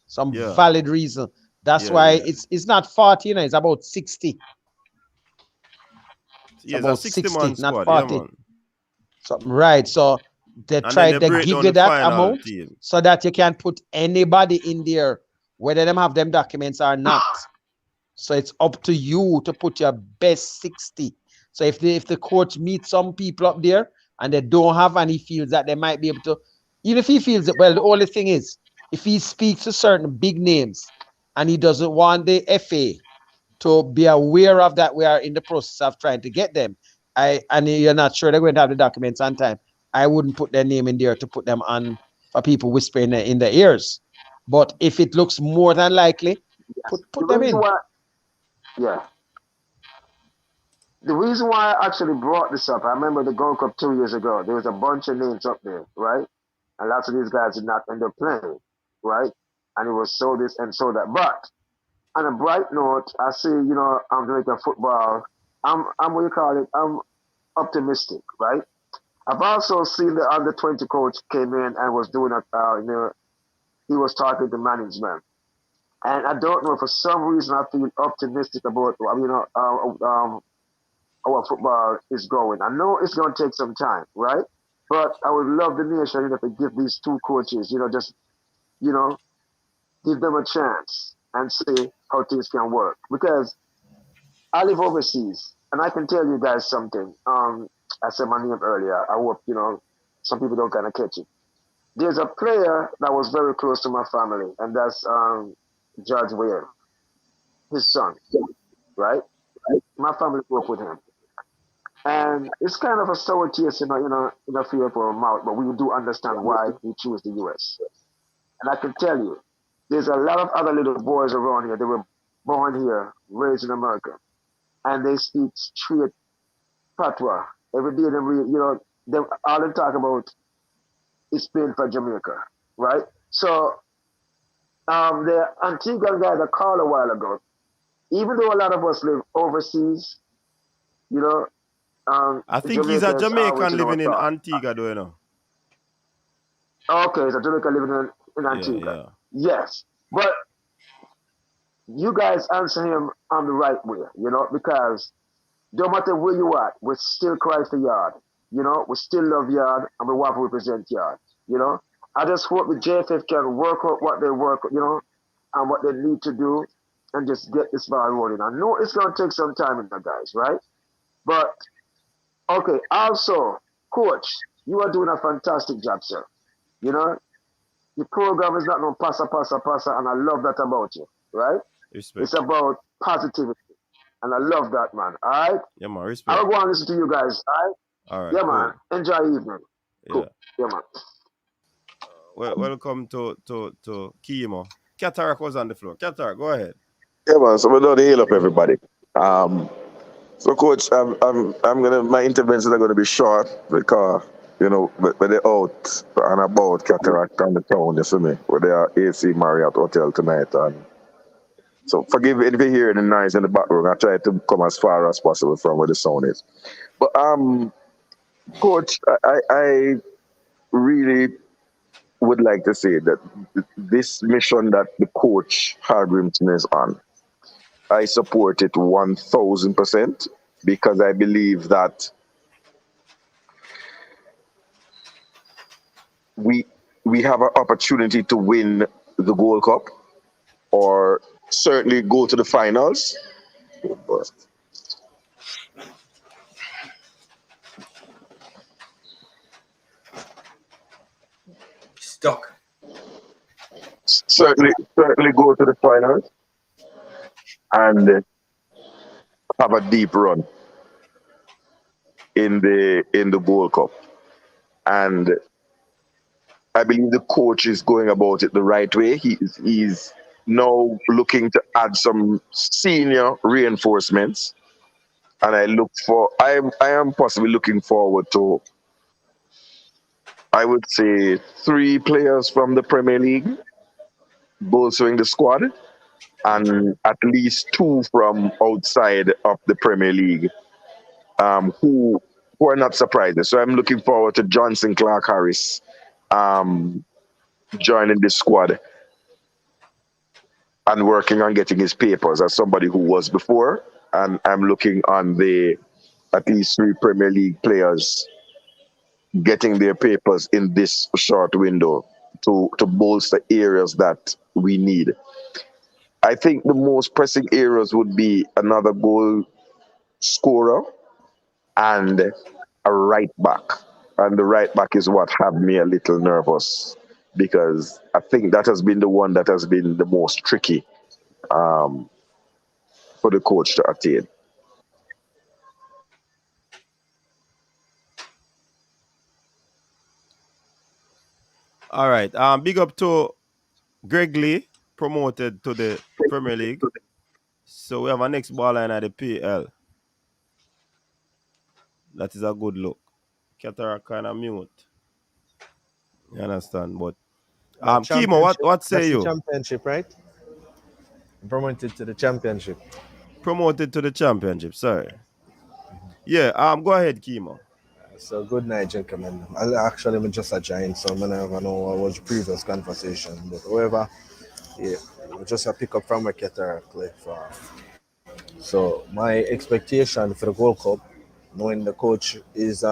some Yeah. valid reason. That's Yeah, why yeah. it's not 40, it's about 60. It's Yeah, it's a about 60 60, man not squad. 40. Yeah, man. So, right. So they And then they break give down you the that final amount team. so that you can put anybody in there, whether them have them documents or not. So it's up to you to put your best 60. So if the coach meets some people up there and they don't have, and he feels that they might be able to, even if he feels it, well, the only thing is, if he speaks to certain big names and he doesn't want the FA to be aware of that, we are in the process of trying to get them, and you're not sure they're going to have the documents on time, I wouldn't put their name in there to put them on for people whispering in their ears. But if it looks more than likely, Yes. put them in. The reason why I actually brought this up, I remember the Gold Cup 2 years ago. There was a bunch of names up there, right? And lots of these guys did not end up playing, right? And it was so this and so that. But on a bright note, I see, I'm Jamaican football. I'm what you call it? I'm optimistic, right? I've also seen the under 20 coach came in and was doing he was talking to management. And I don't know, for some reason, I feel optimistic about, our football is going. I know it's going to take some time, right? But I would love the nation, to give these two coaches, just, you know, give them a chance and see how things can work. Because I live overseas, and I can tell you guys something. I said my name earlier. I hope, some people don't kind of catch it. There's a player that was very close to my family, and that's George Weah, his son, right? My family grew up with him. And it's kind of a sour taste in a feel for our mouth, but we do understand why he chose the US. And I can tell you, there's a lot of other little boys around here. They were born here, raised in America, and they speak straight patois. Every day they read, all they talk about is playing for Jamaica, right? So the Antigua guy that called a while ago, even though a lot of us live overseas, you know, I think he's a Jamaica is always Jamaican in our living in thought. Antigua, though, Okay, so Jamaica living in Antigua. Yeah. Yes. But you guys answer him on the right way, because no matter where you are, we still cry for yard. We still love yard and we want to represent yard. I just hope the JFF can work out what they work, and what they need to do and just get this ball rolling. I know it's gonna take some time in guys, right? But okay, also, coach, you are doing a fantastic job, sir. You know, the program is not no passa, and I love that about you, right? Respect. It's about positivity, and I love that, man. All right. Yeah, man. Respect. I'll go and listen to you guys. All right. All right. Yeah, Cool. man. Enjoy your evening. Cool. Yeah. Yeah, man. Welcome to Kimo. Katarak was on the floor. Katarak, go ahead. Yeah, man. So we're going to heal up everybody. So, coach, my interventions are going to be short because when they're out and about Cataract on the town, you see me, where they are AC Marriott Hotel tonight, and so forgive me if you hear the noise in the background. I try to come as far as possible from where the sound is. But coach, I really would like to say that this mission that the coach Hallgrimsson is on, I support it 1,000% because I believe that we have an opportunity to win the Gold Cup or certainly go to the finals. Stuck. Certainly go to the finals and have a deep run in the Gold Cup. And I believe the coach is going about it the right way. He's now looking to add some senior reinforcements, and I am possibly looking forward to, I would say, 3 players from the Premier League bolstering the squad, and at least 2 from outside of the Premier League, who are not surprises. So I'm looking forward to Johnson Clark Harris joining this squad and working on getting his papers as somebody who was before. And I'm looking on at least 3 Premier League players getting their papers in this short window to bolster areas that we need. I think the most pressing areas would be another goal scorer and a right back. And the right back is what had me a little nervous because I think that has been the one that has been the most tricky for the coach to attain. All right. Big up to Greg Lee, promoted to the Premier League. So we have our next ball line at the PL. That is a good look. Cataract kind of mute. You understand? But Kimo, what say that's you? The championship, right? Promoted to the championship. Promoted to the championship, sorry. Yeah, go ahead, Kimo. So good night, gentlemen. I'm just a giant, so I never know what was the previous conversation. But however, yeah, just a pick up from a Cataract left. So my expectation for the Gold Cup, knowing the coach is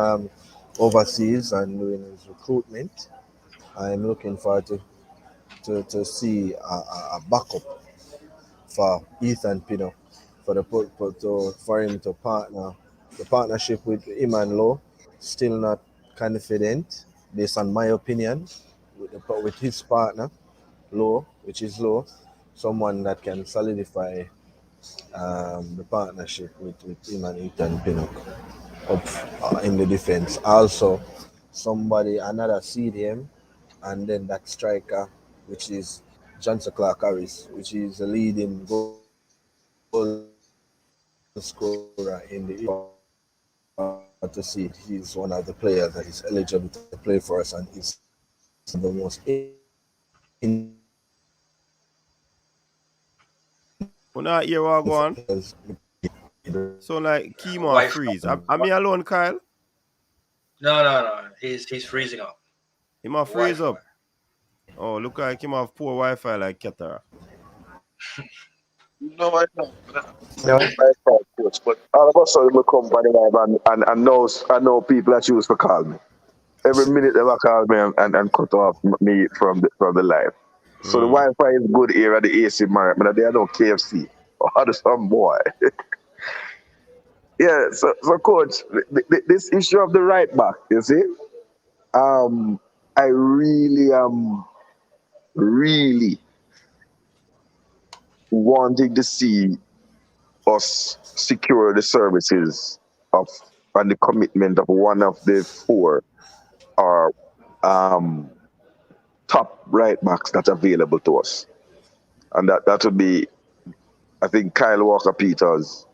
overseas and doing his recruitment, I'm looking forward to see a backup for Ethan Pino for him to partner. The partnership with him and Lowe, still not confident, based on my opinion, with his partner, Lowe, which is Lowe, someone that can solidify the partnership with him and Ethan Pinnock up in the defense. Also, another CDM, and then that striker, which is Johnson Clark Harris, which is the leading goal scorer in the to see he's one of the players that is eligible to play for us, and is the most When I hear what go on, so like Kimo freeze. Am I alone, Kyle? No. He's freezing up. He might freeze up. Oh, look like him have poor Wi-Fi like Cataract. No, I don't. But all of a sudden, we come by the live and I know people that choose to call me. Every minute they will call me and cut off me from the live. So the Wi-Fi is good here at the AC Marriott, but they are no KFC or some boy. Yeah, so coach, this issue of the right back, you see, I really am really wanting to see us secure the services of and the commitment of one of the four or top right backs that's available to us. And that would be, I think, Kyle Walker-Peters,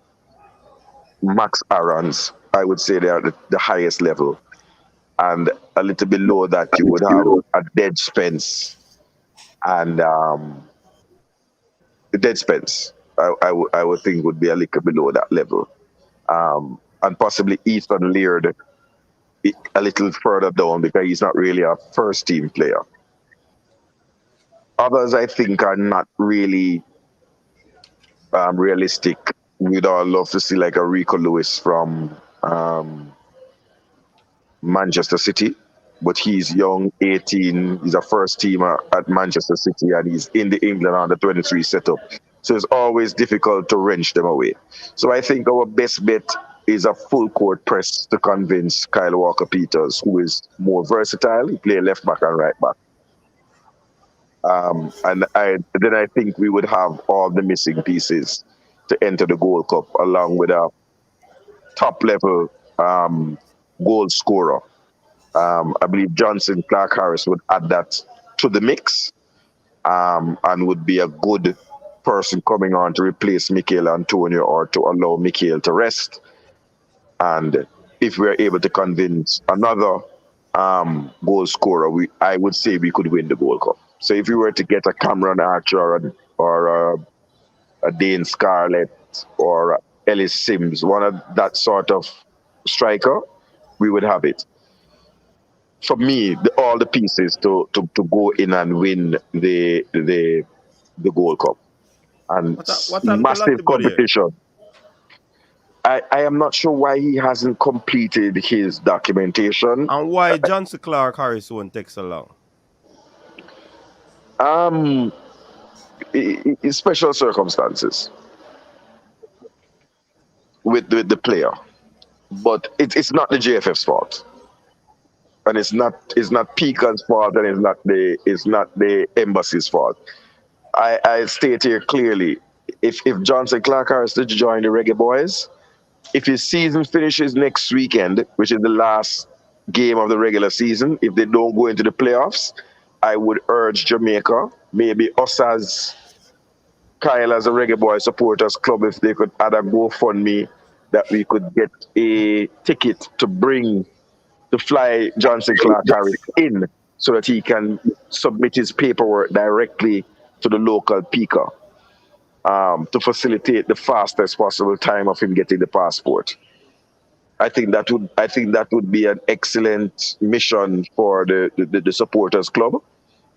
Max Aarons, I would say they are the highest level. And a little below that, you would have a Dead Spence and the Dead Spence. I would think would be a little below that level. And possibly Ethan Laird a little further down because he's not really a first team player. Others, I think, are not really realistic. We'd all love to see like a Rico Lewis from Manchester City, but he's young, 18. He's a first teamer at Manchester City, and he's in the England under 23 setup. So it's always difficult to wrench them away. So I think our best bet is a full court press to convince Kyle Walker-Peters, who is more versatile. He plays left back and right back. And I think we would have all the missing pieces to enter the Gold Cup, along with a top level goal scorer. I believe Johnson Clark Harris would add that to the mix, and would be a good person coming on to replace Mikel Antonio or to allow Mikel to rest. And if we're able to convince another goal scorer, I would say we could win the Gold Cup. So if we were to get a Cameron Archer or a Dane Scarlett or Ellis Sims, one of that sort of striker, we would have it. For me, all the pieces to go in and win the Gold Cup. And massive competition. I am not sure why he hasn't completed his documentation. And why Johnson Clark Harris won't take so long? Special circumstances with the player. But it's not the JFF's fault. And it's not Pika's fault, and it's not the embassy's fault. I state here clearly, if Johnson Clark Harris to join the Reggae Boyz, if his season finishes next weekend, which is the last game of the regular season, if they don't go into the playoffs, I would urge Jamaica, maybe us as Kyle as a Reggae Boy supporters club, if they could add a GoFundMe that we could get a ticket to fly Johnson Clark Harris in so that he can submit his paperwork directly to the local Pika to facilitate the fastest possible time of him getting the passport. I think that would be an excellent mission for the supporters club,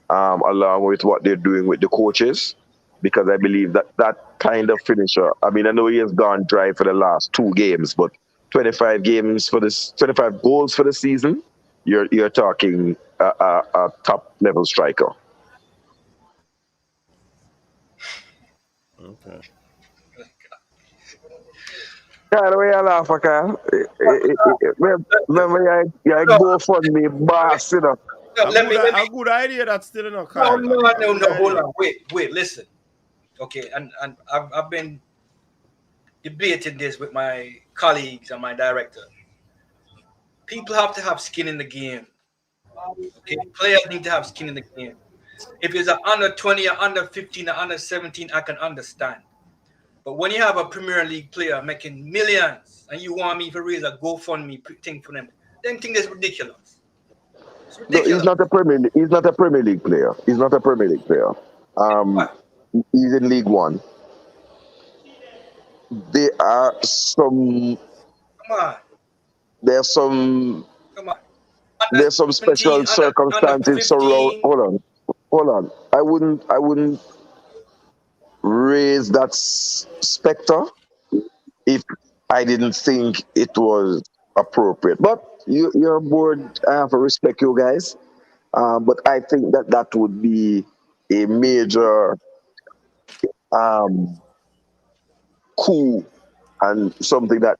along with what they're doing with the coaches, because I believe that kind of finisher. I mean, I know he has gone dry for the last 2 games, but 25 goals for the season, you're talking a top level striker. Okay. Kyle, why you laugh, Kyle? Remember, you go for me, boss, you know. A good idea that's still in a Kyle. No, hold on. Wait, listen. Okay, and I've been debating this with my colleagues and my director. People have to have skin in the game. Okay, players need to have skin in the game. If it's an under 20 or under 15 or under 17, I can understand. But when you have a Premier League player making millions and you want me to raise a GoFundMe thing for them, then think that's ridiculous. It's ridiculous. No, he's not a Premier League player. He's not a Premier League player. He's in League One. There are some. Come on. There's some. Come on. There's some special circumstances surround. Hold on. I wouldn't raise that specter if I didn't think it was appropriate. But you're bored. I have to respect you guys. But I think that would be a major coup, and something that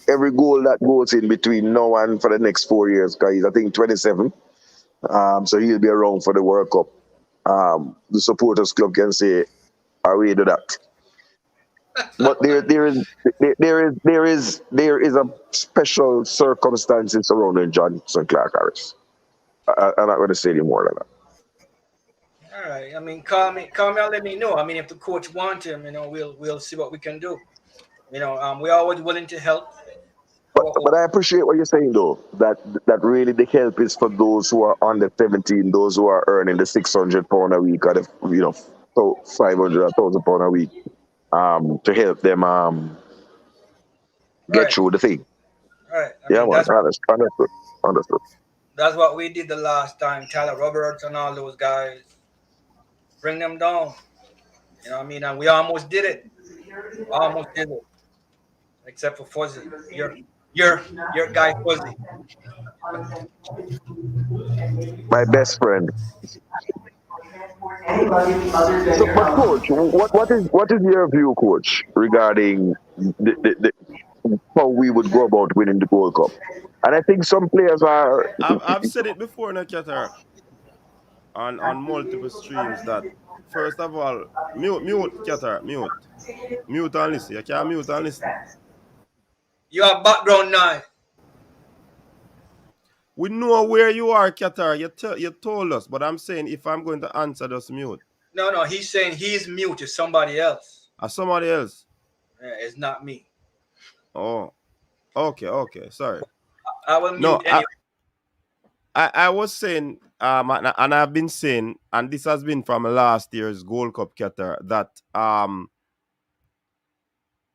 every goal that goes in between now and for the next 4 years, because he's, I think, 27. So he'll be around for the World Cup. The supporters club can say, "Are we do that?" But there is a special circumstances surrounding Johnson Clark Harris. I'm not going to say any more than that. All right. I mean, call me and let me know. I mean, if the coach wants him, we'll see what we can do. We're always willing to help. But I appreciate what you're saying though. That really the help is for those who are under 17, those who are earning the £600 a week or the so 500 £1,000 a week. To help them get Right. through the thing. Right. Yeah, man. Understood. That's what we did the last time. Tyler Roberts and all those guys. Bring them down. You know what I mean? And we almost did it. Almost did it. Except for Fuzzy. Your guy Fuzzy. My best friend. So, but coach, what is your view, coach, regarding how we would go about winning the Gold Cup? And I think some players are. I've said it before, no, Qatar, on multiple streams that first of all, mute Qatar, mute and listen. You can't mute and listen. You have background noise. We know where you are, Qatar. You told us, but I'm saying if I'm going to answer, just mute. No, he's saying he's mute to somebody else. Somebody else. It's not me. Oh, okay. Sorry. I will mute anyway. I was saying, and I've been saying, and this has been from last year's Gold Cup, Qatar, that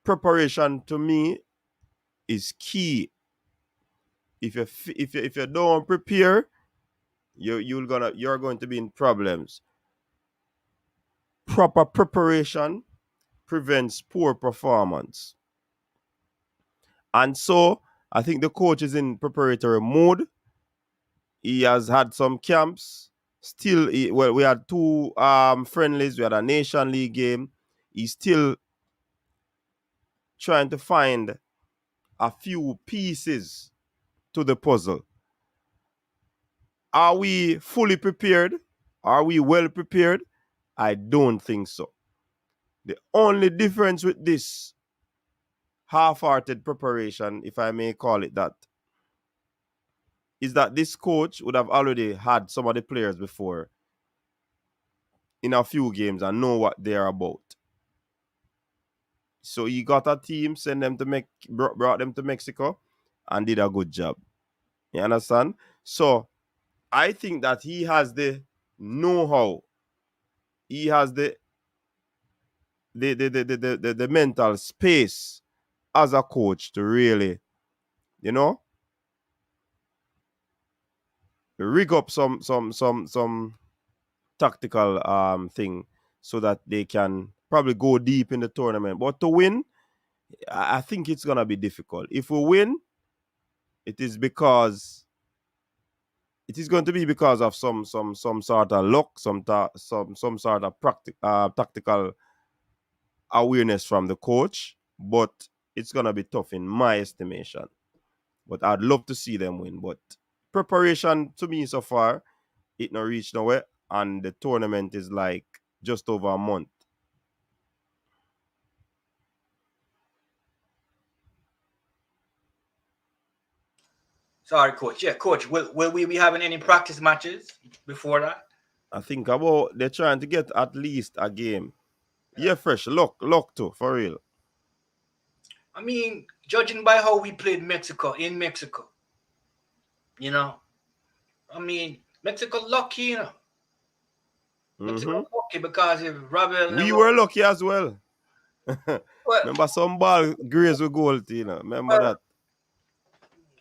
preparation to me is key. If you don't prepare, you're going to be in problems. Proper preparation prevents poor performance. And so I think the coach is in preparatory mode. He has had some camps. Still, we had two friendlies. We had a Nation League game. He's still trying to find a few pieces to the puzzle. Are we fully prepared? Are we well prepared? I don't think so. The only difference with this half-hearted preparation, if I may call it that, is that this coach would have already had some of the players before in a few games and know what they're about. So he got a team, brought them to Mexico, and did a good job. You understand? So I think that he has the know-how. He has the mental space as a coach to really, rig up some tactical thing so that they can probably go deep in the tournament. But to win, I think it's gonna be difficult. If we win, it is going to be because of some sort of luck, some sort of tactical awareness from the coach. But it's gonna be tough in my estimation. But I'd love to see them win. But preparation to me so far, it not reached nowhere, and the tournament is like just over a month. Sorry, coach. Yeah, coach. Will we be having any practice matches before that? I think they're trying to get at least a game. Yeah, fresh. Luck too, for real. I mean, judging by how we played Mexico, I mean, Mexico lucky, Mexico lucky because if Ravel... We were lucky as well. Remember some ball graze with goal, remember that?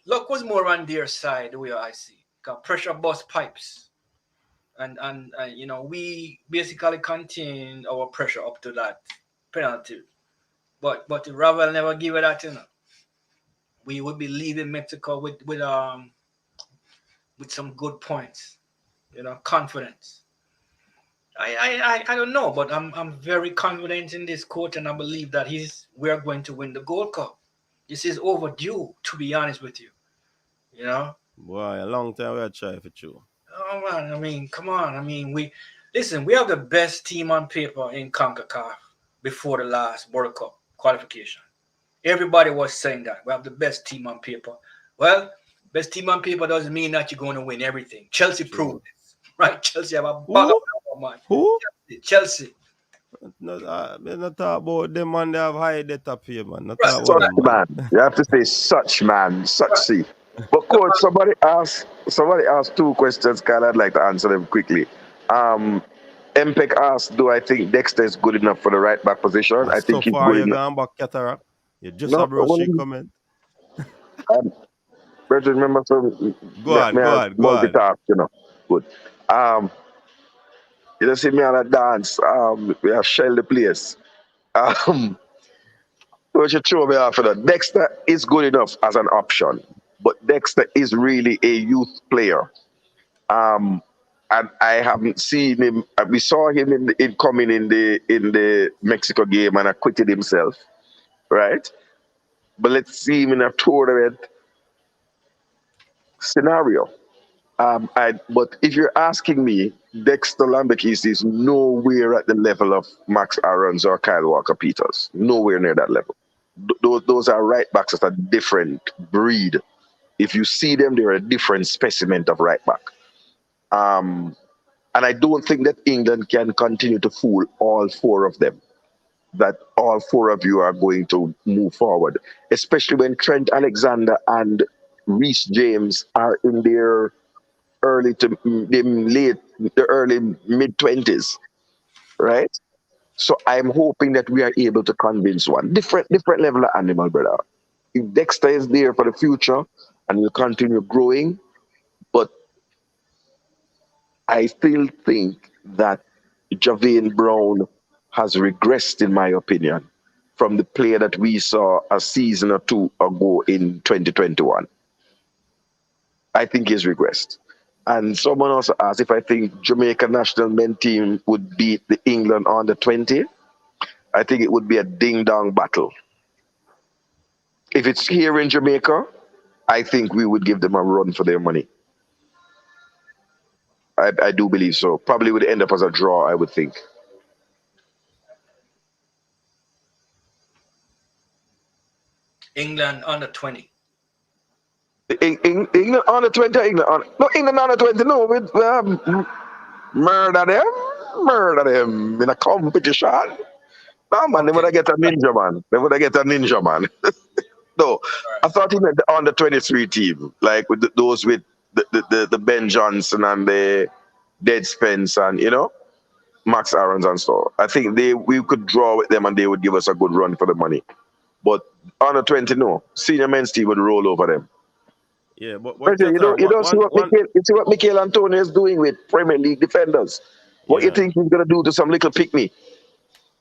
Luck was more on their side, the way I see. Got pressure bust pipes. And we basically contained our pressure up to that penalty. But Ravel never give it that, We would be leaving Mexico with some good points, confidence. I don't know, but I'm very confident in this coach, and I believe that we're going to win the Gold Cup. This is overdue, to be honest with you. Boy, a long time we are trying for you. Oh man, I mean, come on. I mean, we have the best team on paper in CONCACAF before the last World Cup qualification. Everybody was saying that we have the best team on paper. Well, best team on paper doesn't mean that you're going to win everything. Chelsea proved it, right? Chelsea have a bag of power, man. Who? Chelsea. No, me not talk about them, man. They have high debt up here, man. Not Right. talk about Such them, man. man. You have to say such man, such see. But coach, somebody asked two questions, Kyle. I'd like to answer them quickly. MPEC asked, do I think Dexter is good enough for the right back position? I So think he's far, good you're enough. going back cataract. You just No, a broadsheet comment. Brethren, remember from Go on. multitask, you know. Good. You don't see me on a dance. We have shell the place. So you throw me off for that. Dexter is good enough as an option, but Dexter is really a youth player. And I haven't seen him. We saw him in coming in the Mexico game and acquitted himself, right? But let's see him in a tournament scenario. But if you're asking me, Dexter Lambekis is nowhere at the level of Max Aarons or Kyle Walker-Peters. Nowhere near that level. Those are right backs at a different breed. If you see them, they're a different specimen of right back. And I don't think that England can continue to fool all four of them, that all four of you are going to move forward, especially when Trent Alexander and Reece James are in their early mid-20s, right? So I'm hoping that we are able to convince one different level of animal, brother. If Dexter is there for the future and will continue growing, but I still think that Javane Brown has regressed, in my opinion, from the player that we saw a season or two ago in 2021. I think he's regressed. And someone also asked if I think Jamaica national men team would beat the England under 20. I think it would be a ding-dong battle. If it's here in Jamaica, I think we would give them a run for their money. I do believe so. Probably would end up as a draw, I would think. England under 20. England under 20, England under 20, no, we murder them in a competition. No, man, they would have get a ninja man. No, I thought he meant the under 23 team, like with those with the Ben Johnson and the Dead Spence and, Max Aarons and so. I think we could draw with them and they would give us a good run for the money. But under 20, no. Senior men's team would roll over them. Yeah, but you see what Mikel Antonio is doing with Premier League defenders. What you think he's gonna do to some little pick-me?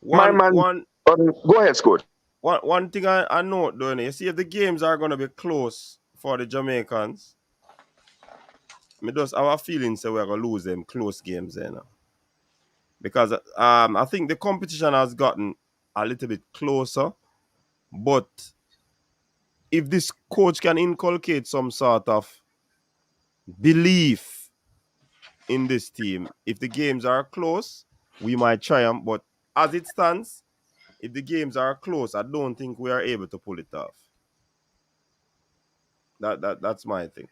My man, go ahead, Scott. One thing I note, though, you see if the games are gonna be close for the Jamaicans, me just have a feeling so we're gonna lose them close games there now. Because I think the competition has gotten a little bit closer, but if this coach can inculcate some sort of belief in this team, if the games are close, we might triumph. But as it stands, if the games are close, I don't think we are able to pull it off. That's my thing.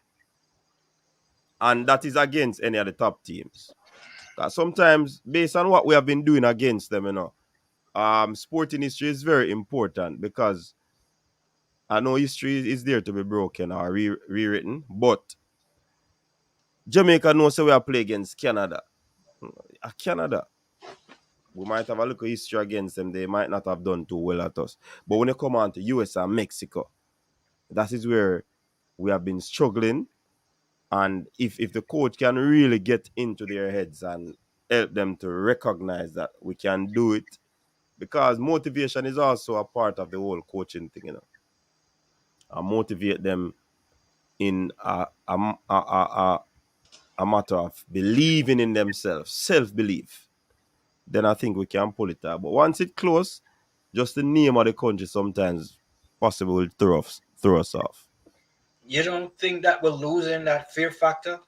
And that is against any of the top teams. Sometimes, based on what we have been doing against them, sporting history is very important because I know history is there to be broken or rewritten, but Jamaica knows that we are playing against Canada. Canada, we might have a little history against them. They might not have done too well at us. But when you come on to US and Mexico, that is where we have been struggling. And if the coach can really get into their heads and help them to recognize that we can do it, because motivation is also a part of the whole coaching thing, and motivate them in a matter of believing in themselves, self-belief, then I think we can pull it out. But once it's close, just the name of the country sometimes possible will throw us off. You don't think that we're losing that fear factor?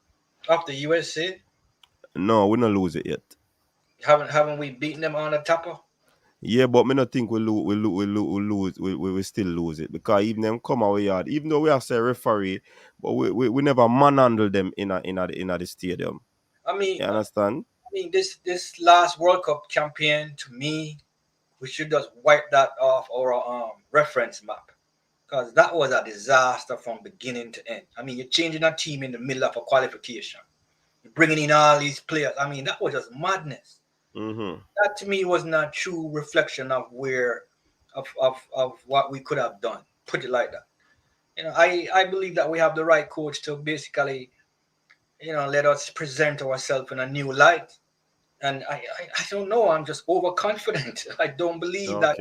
After USA, No, we not lose it yet. haven't we beaten them on the topper? Yeah, but me not think we still lose it because even them come our yard, even though we have say referee, but we never manhandle them in the stadium. I mean, You understand? this last World Cup campaign, to me, we should just wipe that off our reference map, because that was a disaster from beginning to end. I mean, you're changing a team in the middle of a qualification, you're bringing in all these players. I mean, that was just madness. That to me was not true reflection of what we could have done. Put it like that. I believe that we have the right coach to basically, let us present ourselves in a new light. And I don't know. I'm just overconfident. I don't believe that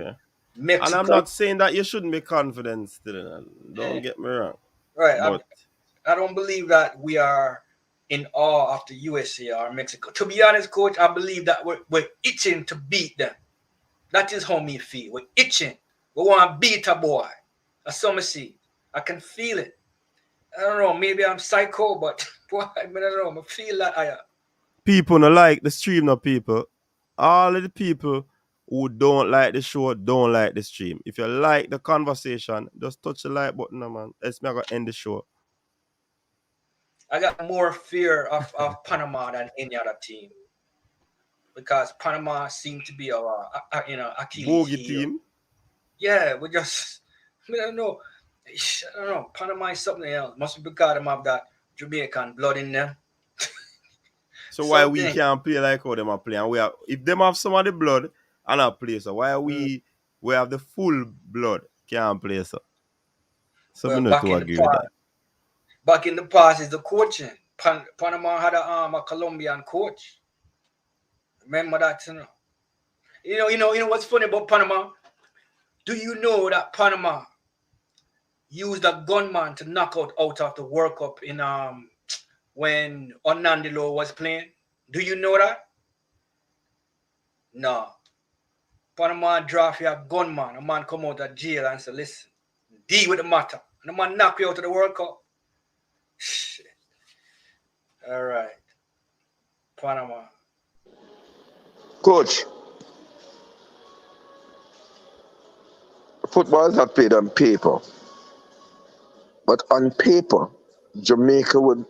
Mexico. And I'm not saying that you shouldn't be confident still. Don't get me wrong. Right. But I don't believe that we are in awe of the USA or Mexico. To be honest, coach, I believe that we're itching to beat them. That is how me feel. We're itching. We want to beat a boy. A summer seed. I can feel it. I don't know. Maybe I'm psycho, but boy, I don't know. I feel like I am. People don't like the stream, no people. All of the people who don't like the show don't like the stream. If you like the conversation, just touch the like button, man. Else me gonna end the show. I got more fear of Panama than any other team, because Panama seemed to be our Achilles Bogey heel. team. Yeah, we just I don't know. Panama is something else. Must be because them have that Jamaican blood in them. So why we can't play like how them are playing? If them have some of the blood and not play, so why we have the full blood can't play so? So we not to agree with that. Back in the past is the coaching. Panama had a Colombian coach. Remember that, You know what's funny about Panama? Do you know that Panama used a gunman to knock out of the World Cup in when Onandilo was playing? Do you know that? No. Panama draft a gunman. A man come out of jail and say, listen, deal with the matter. And the man knock you out of the World Cup. Shit. All right. Panama. Coach, football is not played on paper. But on paper, Jamaica would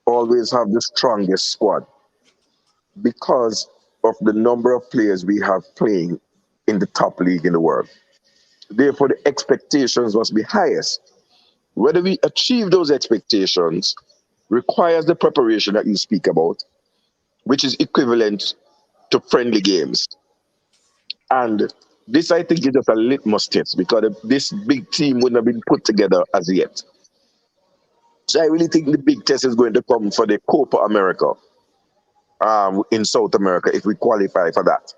always have the strongest squad because of the number of players we have playing in the top league in the world. Therefore, the expectations must be highest. Whether we achieve those expectations requires the preparation that you speak about, which is equivalent to friendly games. And this, I think, is just a litmus test because this big team wouldn't have been put together as yet. So I really think the big test is going to come for the Copa America in South America if we qualify for that.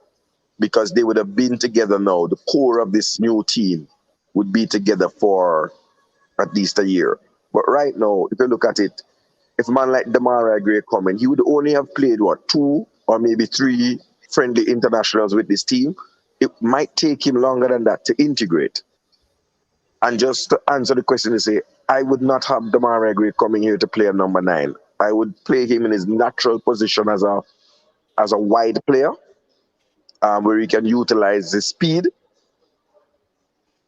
Because they would have been together now. The core of this new team would be together for at least a year. But right now, if you look at it, if a man like Demarai Gray coming, he would only have played, 2 or maybe 3 friendly internationals with this team. It might take him longer than that to integrate. And just to answer the question to say, I would not have Demarai Gray coming here to play a number 9. I would play him in his natural position as a wide player, where he can utilize his speed,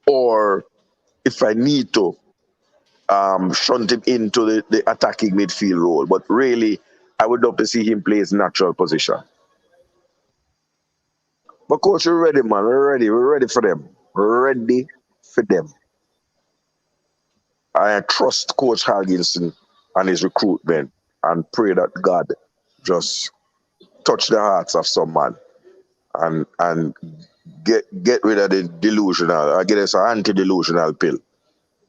or if I need to, shunt him into the attacking midfield role. But really, I would love to see him play his natural position. But coach, we're ready, man. We're ready for them. We're ready for them. I trust Coach Hallgrimsson and his recruitment and pray that God just touch the hearts of some man and get rid of the delusional. I get us an anti-delusional pill.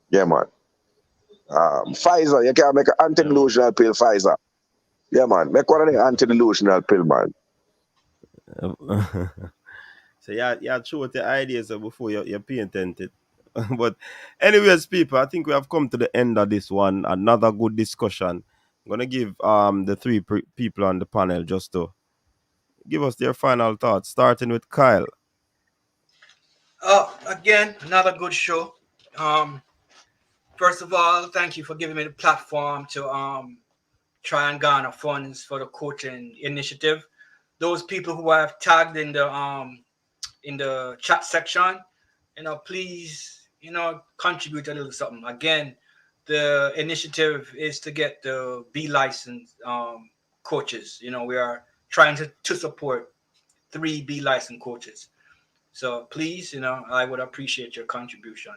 Yeah, man. Pfizer, you can make an anti-delusional pill, Pfizer. Yeah, man. Make one of the anti-delusional pill, man. So you throw the ideas before you patent it. But anyways, people, I think we have come to the end of this one. Another good discussion. I'm gonna give the 3 people on the panel just to give us their final thoughts, starting with Kyle. Again, another good show. First of all, thank you for giving me the platform to try and garner funds for the coaching initiative. Those people who have tagged in the chat section, please, contribute a little something. Again, the initiative is to get the B licensed coaches. We are trying to support 3 B licensed coaches. So please, I would appreciate your contribution.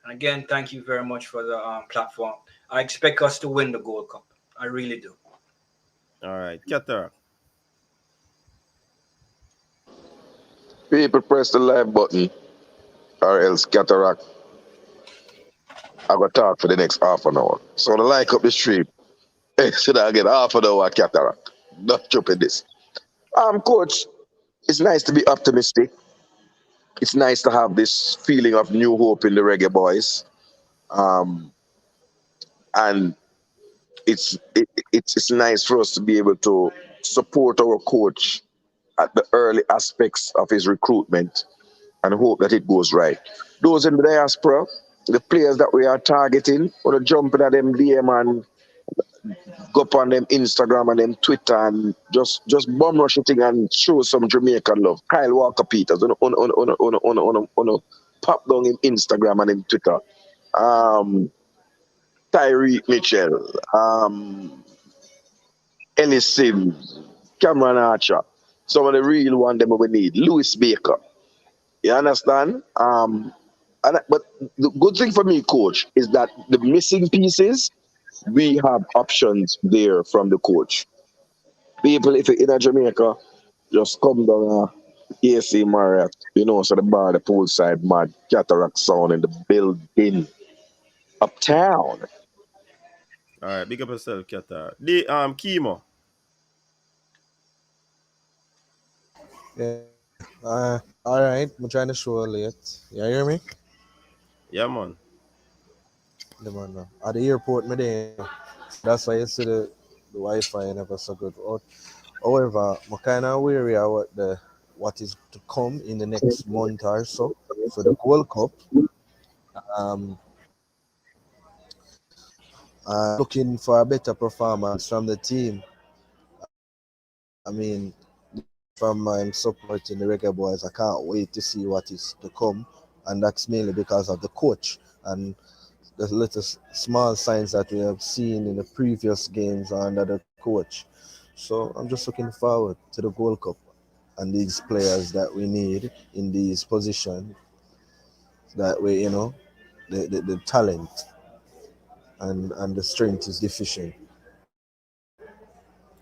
And again, thank you very much for the platform. I expect us to win the Gold Cup. I really do. All right, Cataract. People press the live button or else Cataract. I got to talk for the next half an hour. So to like up the stream, should I get half an hour Cataract? Not jumping this. Coach, it's nice to be optimistic. It's nice to have this feeling of new hope in the Reggae Boyz. And it's nice for us to be able to support our coach at the early aspects of his recruitment and hope that it goes right. Those in the diaspora, the players that we are targeting, want to jump in at them DM and go up on them Instagram and them Twitter and just bum rush it and show some Jamaican love. Kyle Walker Peters on pop down him Instagram and him Twitter. Tyreek Mitchell, Ellis Sims, Cameron Archer, some of the real one them we need. Lewis Baker. You understand? But the good thing for me, coach, is that the missing pieces, we have options there from the coach. People, if you're in Jamaica, just come down AC Marriott, so the bar, the poolside, mad Cataract sound in the building. Uptown. All right, big up yourself, Cataract. The Chemo. Yeah. All right. I'm trying to show late. You hear me? Yeah, man. The man at the airport, me there. That's why you see the Wi-Fi never so good. However, I'm kind of weary of what is to come in the next month or so. So the World Cup. Looking for a better performance from the team. I mean, from my supporting the Reggae Boyz, I can't wait to see what is to come, and that's mainly because of the coach and the little small signs that we have seen in the previous games under the coach. So I'm just looking forward to the Gold Cup and these players that we need in these positions. That way, the talent and the strength is deficient.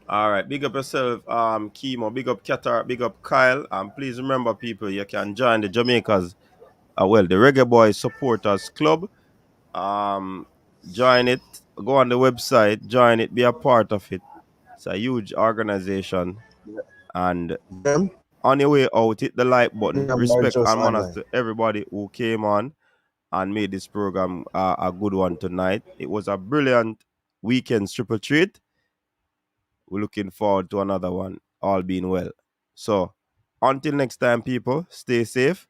All right, big up yourself, Chemo. Big up Cataract. Big up Kyle. Please remember, people, you can join the Jamaicans. The Reggae Boyz Supporters Club. Join it. Go on the website. Join it. Be a part of it. It's a huge organization. And on your way out, hit the like button. Respect and manners to everybody who came on and made this program a good one tonight. It was a brilliant weekend triple treat. We're looking forward to another one, all being well. So, until next time, people, stay safe.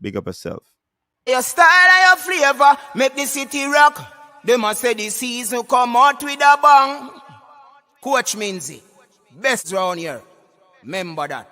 Big up yourself. Your style and your flavor make the city rock. They must say the season come out with a bang. Coach Minzy, best round here. Remember that.